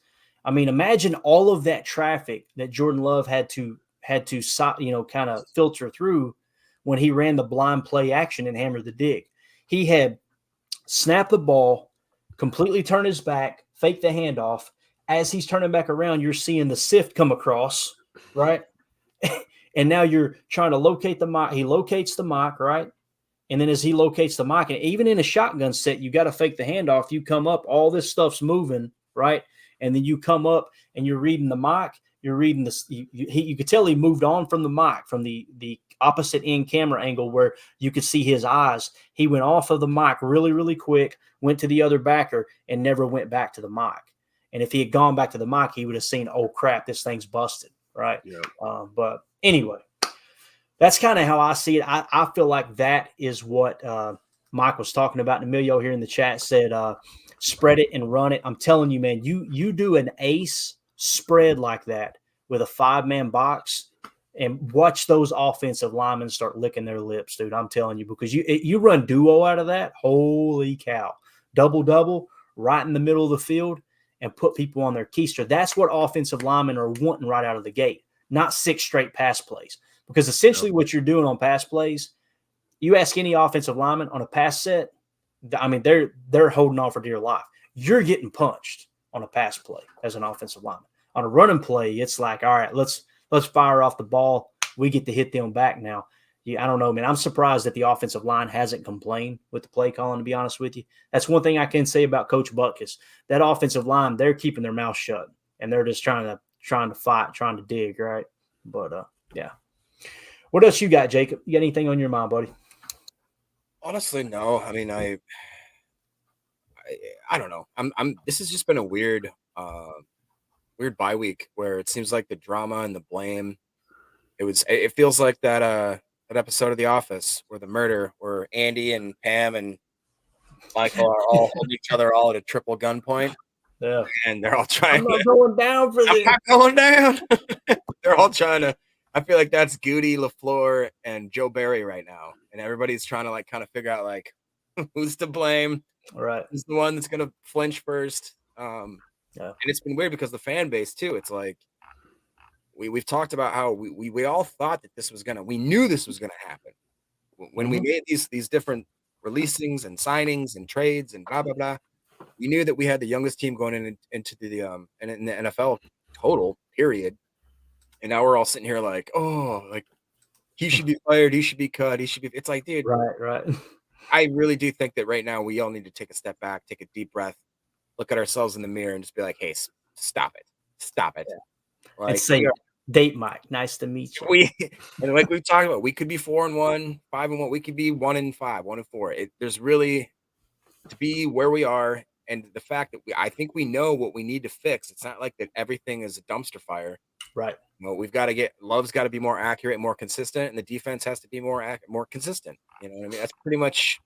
I mean, imagine all of that traffic that Jordan Love had to kind of filter through when he ran the blind play action and hammered the dig. He had snapped the ball, completely turned his back, fake the handoff. As he's turning back around, you're seeing the sift come across, right? And now you're trying to locate the mock. He locates the mock, right? And then as he locates the mock, and even in a shotgun set, you got to fake the handoff. You come up, all this stuff's moving, right? And then you come up and you're reading the mock. You're reading this. You could tell he moved on from the mock, from the opposite end camera angle where you could see his eyes. He went off of the mock really, really quick, went to the other backer, and never went back to the mock. And if he had gone back to the mock, he would have seen, oh, crap, this thing's busted, right? Yeah. But anyway, that's kind of how I see it. I feel like that is what Mike was talking about. And Emilio here in the chat said, spread it and run it. I'm telling you, man, you do an ace spread like that with a 5-man box and watch those offensive linemen start licking their lips, dude. I'm telling you, because you run duo out of that, holy cow. Double, right in the middle of the field and put people on their keister. That's what offensive linemen are wanting right out of the gate, not 6 straight pass plays. Because essentially what you're doing on pass plays, you ask any offensive lineman on a pass set, I mean, they're holding on for dear life. You're getting punched on a pass play as an offensive lineman. On a running play, it's like, all right, let's fire off the ball. We get to hit them back now. Yeah, I don't know, man. I'm surprised that the offensive line hasn't complained with the play calling, to be honest with you. That's one thing I can say about Coach Butkus. That offensive line, they're keeping their mouth shut, and they're just trying to fight, trying to dig, right? But, yeah. What else you got, Jacob? You got anything on your mind, buddy? Honestly, no. I mean, I don't know. This has just been a weird bye week where it seems like the drama and the blame. It feels like that episode of The Office where the murder, where Andy and Pam and Michael are all holding each other all at a triple gunpoint. Yeah, and they're all trying. I'm not going down for this. I'm not going down. They're all trying to. I feel like that's Goody, LaFleur, and Joe Barry right now, and everybody's trying to kind of figure out who's to blame. All right, who's the one that's gonna flinch first? Yeah. And it's been weird because the fan base too. It's like we've talked about how we all thought that we knew this was gonna happen when we made these different releasings and signings and trades and blah blah blah. We knew that we had the youngest team going into the in the NFL total period. And now we're all sitting here he should be fired, he should be cut, he should be. It's like, dude, right. I really do think that right now we all need to take a step back, take a deep breath, look at ourselves in the mirror, and just be like, hey, stop it. Yeah. And say, date Mike, nice to meet you. And like we've talked about, we could be 4-1, 5-1, we could be 1-5, 1-4. There's really to be where we are, and the fact that I think we know what we need to fix. It's not like that everything is a dumpster fire. Right. Well, we've got to Love's got to be more accurate, more consistent, and the defense has to be more consistent. You know what I mean? That's pretty much,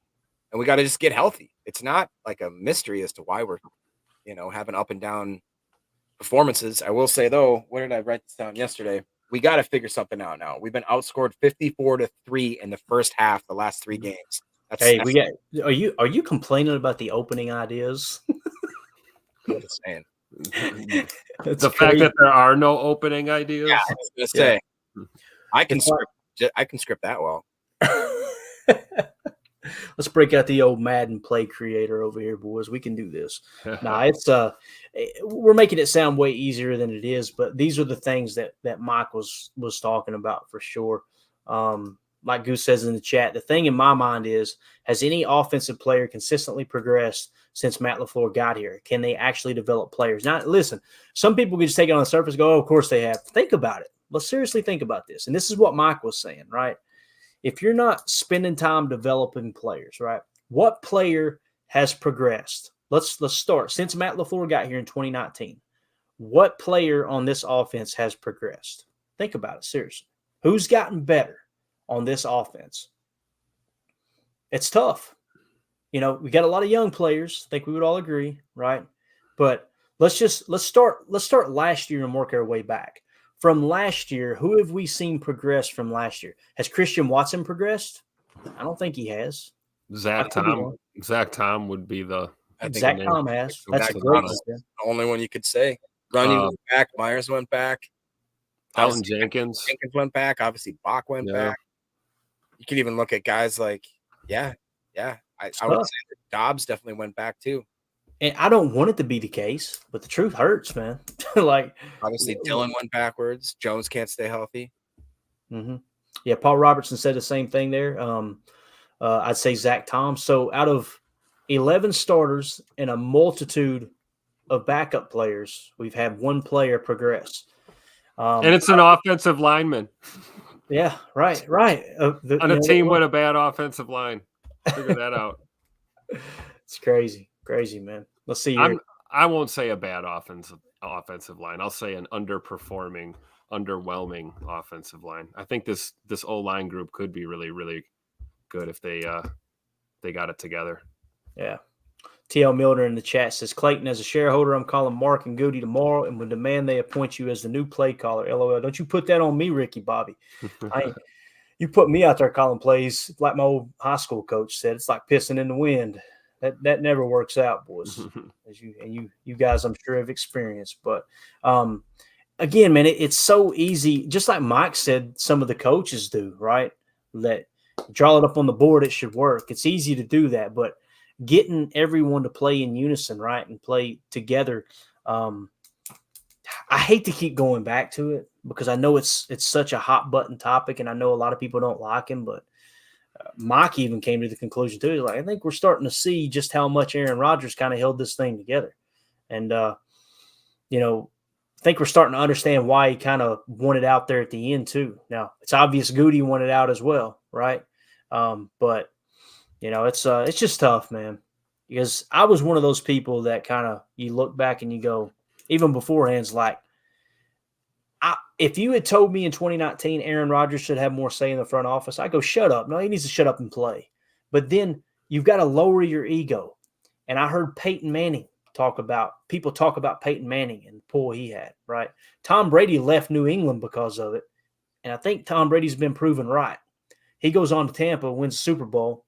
and we got to just get healthy. It's not like a mystery as to why we're, having up and down performances. I will say though, where did I write this down yesterday? We got to figure something out now. We've been outscored 54-3 in the first half, the last 3 games. Are you complaining about the opening ideas? I'm just saying. The fact that there are no opening ideas. Yeah, I was gonna say. I can script that well. Let's break out the old Madden play creator over here, boys. We can do this. It's we're making it sound way easier than it is, but these are the things that Mike was talking about for sure. like Goose says in the chat, the thing in my mind is, has any offensive player consistently progressed since Matt LaFleur got here? Can they actually develop players? Now, listen, some people can just take it on the surface and go, oh, of course they have. Think about it. Let's seriously think about this. And this is what Mike was saying, right? If you're not spending time developing players, right, what player has progressed? Let's start. Since Matt LaFleur got here in 2019, what player on this offense has progressed? Think about it seriously. Who's gotten better on this offense? It's tough. You know, we got a lot of young players. I think we would all agree, right? But let's start last year and work our way back. From last year, who have we seen progress from last year? Has Christian Watson progressed? I don't think he has. Zach Tom would be the. Zach Tom has. That's Zach great. Tom is the only one you could say. Runyon went back. Myers went back. Elton Jenkins went back. Obviously, Bach went back. You could even look at guys like, I would say that Dobbs definitely went back too. And I don't want it to be the case, but the truth hurts, man. Like, obviously, Dillon went backwards. Jones can't stay healthy. Mm-hmm. Yeah, Paul Robertson said the same thing there. I'd say Zach Tom. So out of 11 starters and a multitude of backup players, we've had one player progress. And it's an offensive lineman. Yeah, right. On a team with a bad offensive line. Figure that out. It's crazy, man. Let's see. I won't say a bad offensive line. I'll say an underperforming, underwhelming offensive line. I think this O-line group could be really, really good if they got it together. Yeah. TL Milner in the chat says, Clayton, as a shareholder, I'm calling Mark and Goody tomorrow and would demand they appoint you as the new play caller. LOL. Don't you put that on me, Ricky Bobby. You put me out there calling plays like my old high school coach said. It's like pissing in the wind. That never works out, boys. As you guys, I'm sure, have experienced. But again, man, it's so easy. Just like Mike said, some of the coaches do, right? That draw it up on the board, it should work. It's easy to do that, but getting everyone to play in unison, right, and play together. I hate to keep going back to it because I know it's such a hot button topic, and I know a lot of people don't like him, but Mike even came to the conclusion too. He's like, I think we're starting to see just how much Aaron Rodgers kind of held this thing together. And, I think we're starting to understand why he kind of wanted out there at the end too. Now it's obvious Goody wanted out as well. Right. But it's just tough, man, because I was one of those people that kind of, you look back and you go, even beforehand, like, if you had told me in 2019 Aaron Rodgers should have more say in the front office, I go, shut up. No, he needs to shut up and play. But then you've got to lower your ego. And I heard Peyton Manning talk about Peyton Manning and the pull he had, right? Tom Brady left New England because of it. And I think Tom Brady's been proven right. He goes on to Tampa, wins the Super Bowl.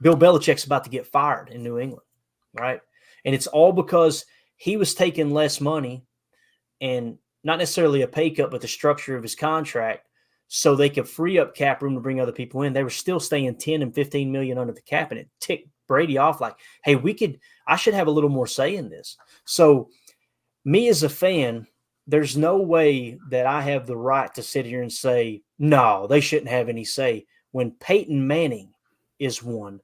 Bill Belichick's about to get fired in New England, right? And it's all because he was taking less money and not necessarily a pay cut, but the structure of his contract so they could free up cap room to bring other people in. They were still staying 10 and 15 million under the cap, and it ticked Brady off like, hey, I should have a little more say in this. So me as a fan, there's no way that I have the right to sit here and say, no, they shouldn't have any say when Peyton Manning is one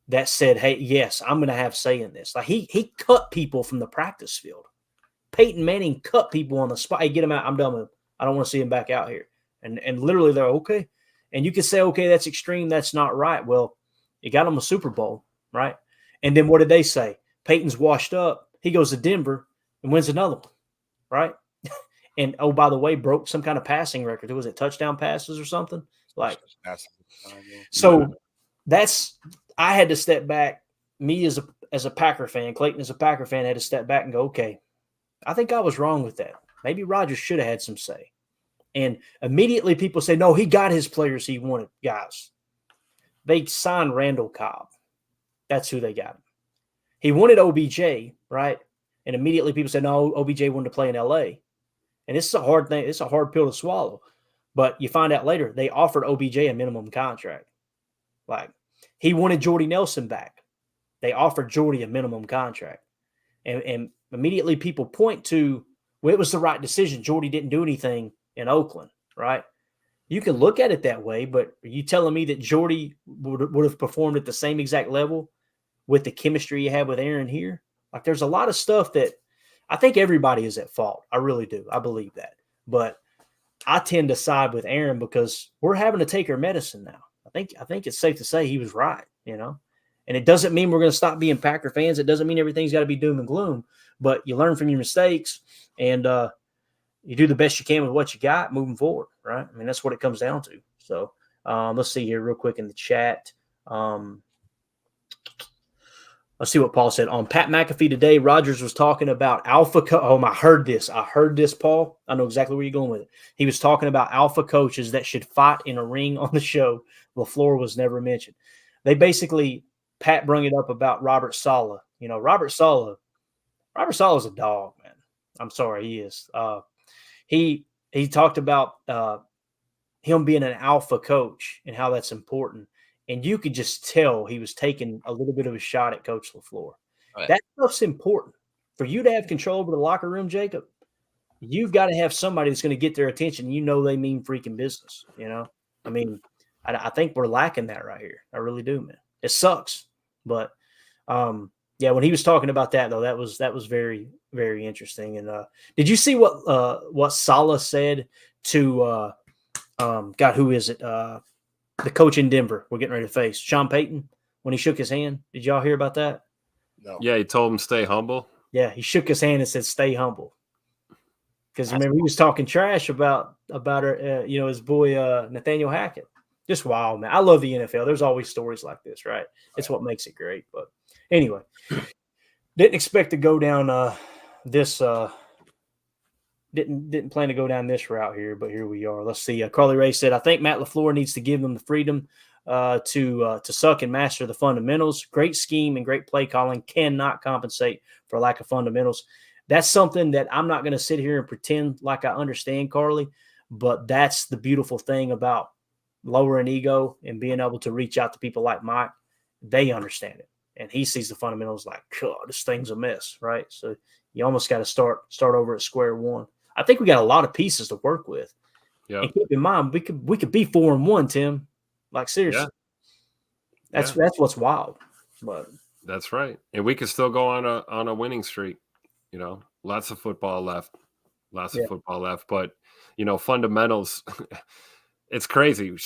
that said, hey, yes, I'm going to have say in this. Like he cut people from the practice field. Peyton Manning cut people on the spot. Hey, get him out. I'm done with him. I don't want to see him back out here. And literally they're okay. And you could say, okay, that's extreme. That's not right. Well, it got him a Super Bowl, right? And then what did they say? Peyton's washed up. He goes to Denver and wins another one, right? And, oh, by the way, broke some kind of passing record. Was it touchdown passes or something? Like, so I had to step back. Me as a Packer fan, Clayton as a Packer fan, had to step back and go, okay, I think I was wrong with that. Maybe Rodgers should have had some say. And immediately people say, no, he got his players he wanted. Guys, they signed Randall Cobb. That's who they got. He wanted OBJ, right? And immediately people said, no, OBJ wanted to play in LA. And this is a hard thing. It's a hard pill to swallow. But you find out later, they offered OBJ a minimum contract. Like, he wanted Jordy Nelson back. They offered Jordy a minimum contract. And immediately people point to, well, it was the right decision. Jordy didn't do anything in Oakland, right? You can look at it that way, but are you telling me that Jordy would have performed at the same exact level with the chemistry you have with Aaron here? Like, there's a lot of stuff that I think everybody is at fault. I really do. I believe that. But I tend to side with Aaron because we're having to take our medicine now. I think it's safe to say he was right, you know. And it doesn't mean we're going to stop being Packer fans. It doesn't mean everything's got to be doom and gloom, but you learn from your mistakes and you do the best you can with what you got moving forward, right? I mean, that's what it comes down to. So let's see here real quick in the chat. Let's see what Paul said. On Pat McAfee today, Rogers was talking about alpha. I heard this. Paul. I know exactly where you're going with it. He was talking about alpha coaches that should fight in a ring on the show. LaFleur was never mentioned. They basically, Pat brought it up about Robert Saleh. You know, Robert Saleh is a dog, man. I'm sorry, he is. He talked about him being an alpha coach and how that's important. And you could just tell he was taking a little bit of a shot at Coach LaFleur. Right. That stuff's important. For you to have control over the locker room, Jacob, you've got to have somebody that's going to get their attention. You know they mean freaking business, you know? I mean, I think we're lacking that right here. I really do, man. It sucks. But, yeah, when he was talking about that, though, that was very, very interesting. And did you see what Saleh said to God, who is it? The coach in Denver we're getting ready to face, Sean Payton, when he shook his hand. Did y'all hear about that? No. Yeah, he told him stay humble. Yeah, he shook his hand and said, "Stay humble." Because remember, he was talking trash about his boy Nathaniel Hackett. Just wild, man. I love the NFL. There's always stories like this, right? It's what makes it great. But anyway, didn't expect to go down this. Didn't plan to go down this route here, but here we are. Let's see. Carly Ray said, "I think Matt LaFleur needs to give them the freedom to suck and master the fundamentals. Great scheme and great play calling cannot compensate for lack of fundamentals." That's something that I'm not going to sit here and pretend like I understand, Carly, but that's the beautiful thing about lowering ego and being able to reach out to people like Mike. They understand it, and he sees the fundamentals like, God, this thing's a mess, right? So you almost got to start over at square one. I think we got a lot of pieces to work with. Yeah. And keep in mind, we could be 4-1, Tim. Like, seriously. Yeah. That's what's wild. But that's right. And we could still go on a winning streak. You know, lots of football left. But, you know, fundamentals, it's crazy.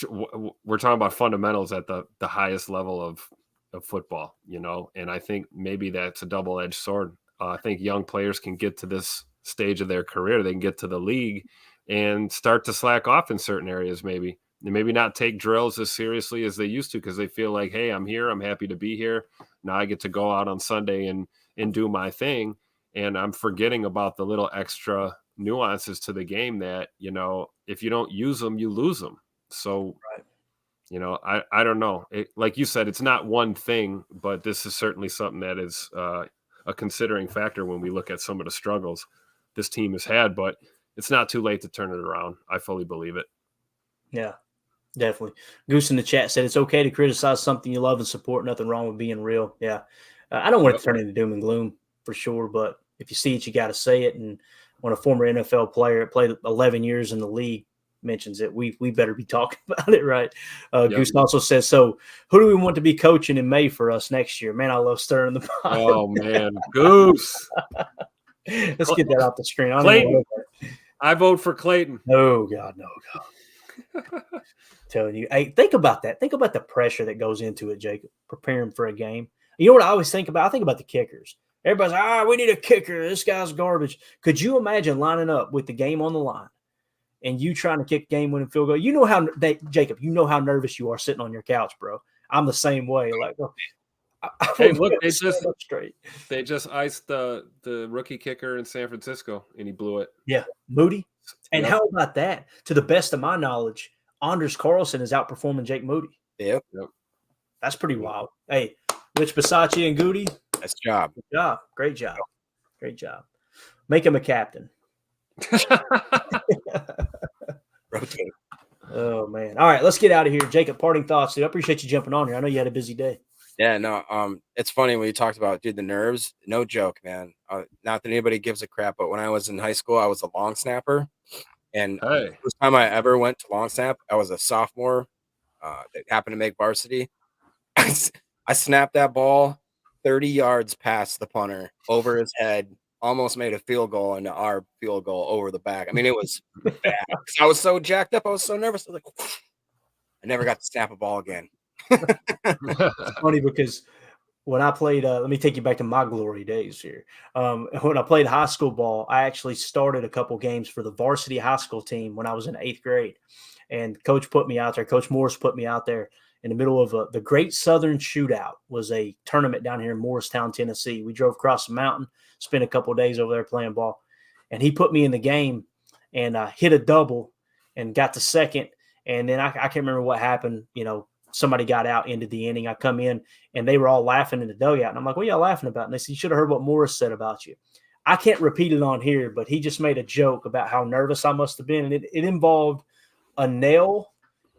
We're talking about fundamentals at the highest level of football, you know, and I think maybe that's a double-edged sword. I think young players can get to this stage of their career. They can get to the league and start to slack off in certain areas, maybe not take drills as seriously as they used to because they feel like, hey, I'm here. I'm happy to be here. Now I get to go out on Sunday and do my thing. And I'm forgetting about the little extra nuances to the game that, you know, if you don't use them, you lose them. So, right. You know, I don't know. Like you said, it's not one thing, but this is certainly something that is a considering factor when we look at some of the struggles this team has had, but it's not too late to turn it around. I fully believe it. Yeah, definitely. Goose in the chat said it's okay to criticize something you love and support. Nothing wrong with being real. Yeah. I don't want it to turn into doom and gloom for sure, but if you see it, you got to say it. And when a former NFL player played 11 years in the league mentions it, we better be talking about it, right? Goose also says, so who do we want to be coaching in May for us next year? Man, I love stirring the pot. Oh, man. Goose. Let's get that off the screen. Clayton. I vote for Clayton. No, God, no, God. Telling you. Hey, think about that. Think about the pressure that goes into it, Jacob, preparing for a game. You know what I always think about? I think about the kickers. Everybody's like, we need a kicker. This guy's garbage. Could you imagine lining up with the game on the line and you trying to kick game-winning field goal? You know how Jacob, you know how nervous you are sitting on your couch, bro. I'm the same way. Like, hey, look, they just iced the rookie kicker in San Francisco, and he blew it. Yeah, Moody. And how about that? To the best of my knowledge, Anders Carlson is outperforming Jake Moody. Yep. That's pretty wild. Hey, Rich Bisaccia and Goody. Nice job. Good job. Great job. Great job. Make him a captain. Rotate. Oh, man. All right, let's get out of here. Jacob, parting thoughts, dude. I appreciate you jumping on here. I know you had a busy day. Yeah, no, it's funny when you talked about, dude, the nerves. No joke, man. Not that anybody gives a crap, but when I was in high school, I was a long snapper. And Hey. the first time I ever went to long snap, I was a sophomore that happened to make varsity. I snapped that ball 30 yards past the punter over his head, almost made a field goal, and our field goal over the back. I mean, it was bad. I was so jacked up. I was so nervous. I was like, I never got to snap a ball again. It's funny because when I played, let me take you back to my glory days here. When I played high school ball, I actually started a couple games for the varsity high school team when I was in 8th grade. And Coach put me out there. Coach Morris put me out there in the middle of the Great Southern Shootout. Was a tournament down here in Morristown, Tennessee. We drove across the mountain, spent a couple of days over there playing ball. And he put me in the game and hit a double and got to second. And then I can't remember what happened. You know, somebody got out into the inning. I come in and they were all laughing in the dugout. And I'm like, what are y'all laughing about? And they said, you should have heard what Morris said about you. I can't repeat it on here, but he just made a joke about how nervous I must have been. And it involved a nail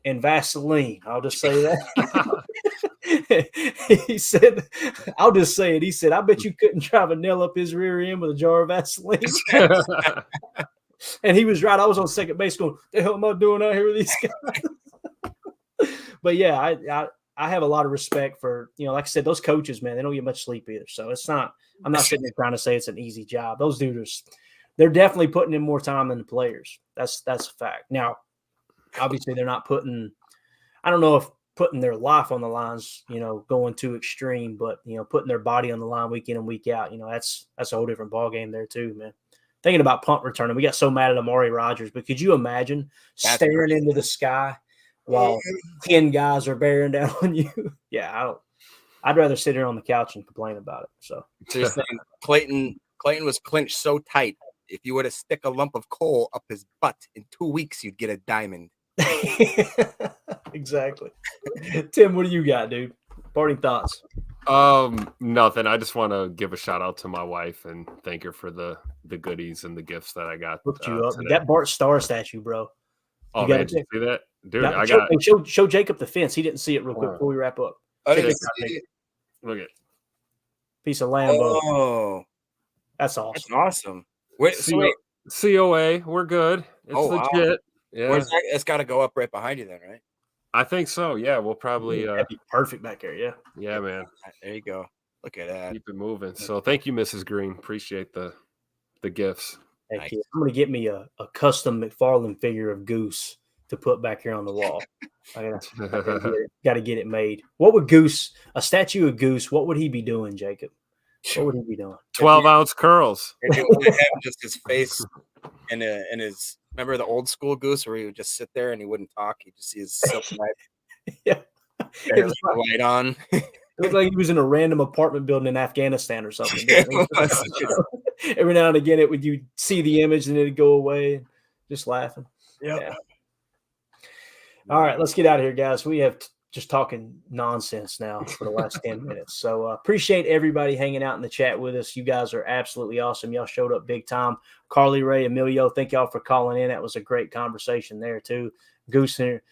and Vaseline. I'll just say that. He said, I'll just say it. He said, I bet you couldn't drive a nail up his rear end with a jar of Vaseline. And he was right. I was on second base going, the hell am I doing out here with these guys? But yeah, I have a lot of respect for, you know, like I said, those coaches, man, they don't get much sleep either. So it's not, I'm not sitting there trying to say it's an easy job. Those dudes, they're definitely putting in more time than the players. That's a fact. Now, obviously they're not putting, I don't know if putting their life on the lines, you know, going too extreme, but, you know, putting their body on the line week in and week out, you know, that's a whole different ball game there too, man. Thinking about punt returning, we got so mad at Amari Rogers, but could you imagine staring into the sky while 10 guys are bearing down on you? Yeah, I'd rather sit here on the couch and complain about it. So you're saying Clayton was clinched so tight, if you were to stick a lump of coal up his butt in 2 weeks, you'd get a diamond. Exactly. Tim, what do you got, dude? Parting thoughts. Nothing. I just want to give a shout out to my wife and thank her for the goodies and the gifts that I got. Looked you up. Today. That Bart Starr statue, bro. Oh, man, did you see that? Dude, show Jacob the fence. He didn't see it real quick before we wrap up. I didn't see it. Look at piece of Lambo. Oh, that's awesome. That's awesome. Wait, COA, we're good. It's legit. Wow. Yeah, it's got to go up right behind you then, right? I think so. Yeah, we'll probably that'd be perfect back there. Yeah. Yeah, man. There you go. Look at that. Keep it moving. So thank you, Mrs. Green. Appreciate the gifts. Nice. I'm gonna get me a custom McFarlane figure of Goose to put back here on the wall. I gotta get it made. What would Goose, a statue of Goose, what would he be doing, Jacob? What would he be doing? 12-ounce curls. It would have just his face and his. Remember the old school Goose where he would just sit there and he wouldn't talk. He'd just see his silk knife. Yeah. It was light on. It looked like he was in a random apartment building in Afghanistan or something. Every now and again, you'd see the image and it'd go away, just laughing. Yep. Yeah. All right, let's get out of here, guys. We have just talking nonsense now for the last 10 minutes. So appreciate everybody hanging out in the chat with us. You guys are absolutely awesome. Y'all showed up big time. Carly Ray, Emilio, thank y'all for calling in. That was a great conversation there too. Goose here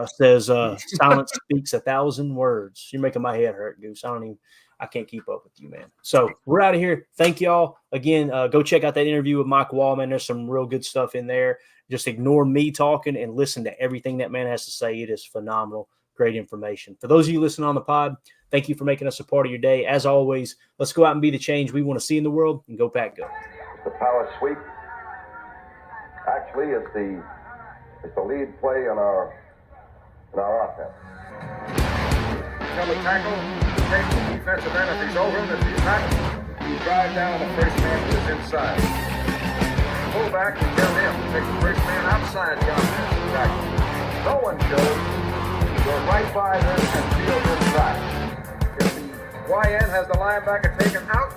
says silence speaks 1,000 words. You're making my head hurt, Goose. I can't keep up with you, man. So we're out of here. Thank y'all again. Go check out that interview with Mike Wallman. There's some real good stuff in there. Just ignore me talking and listen to everything that man has to say. It is phenomenal. Great information. For those of you listening on the pod, thank you for making us a part of your day. As always, let's go out and be the change we want to see in the world, and go Pack Go. The power sweep actually is the lead play in our offense. Tell the tackle, take the defensive end if he's over him. If he's not, you drive down the first man who is inside. Pull back and tell him to take the first man outside the offensive tackle. No one shows. Go right by them and field inside. If the YN has the linebacker taken out,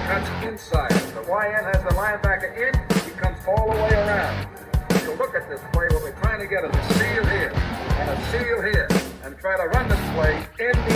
that's inside. If the YN has the linebacker in, he comes all the way around. If you look at this play, what we're trying to get is a seal here and a seal here, and try to run this play in the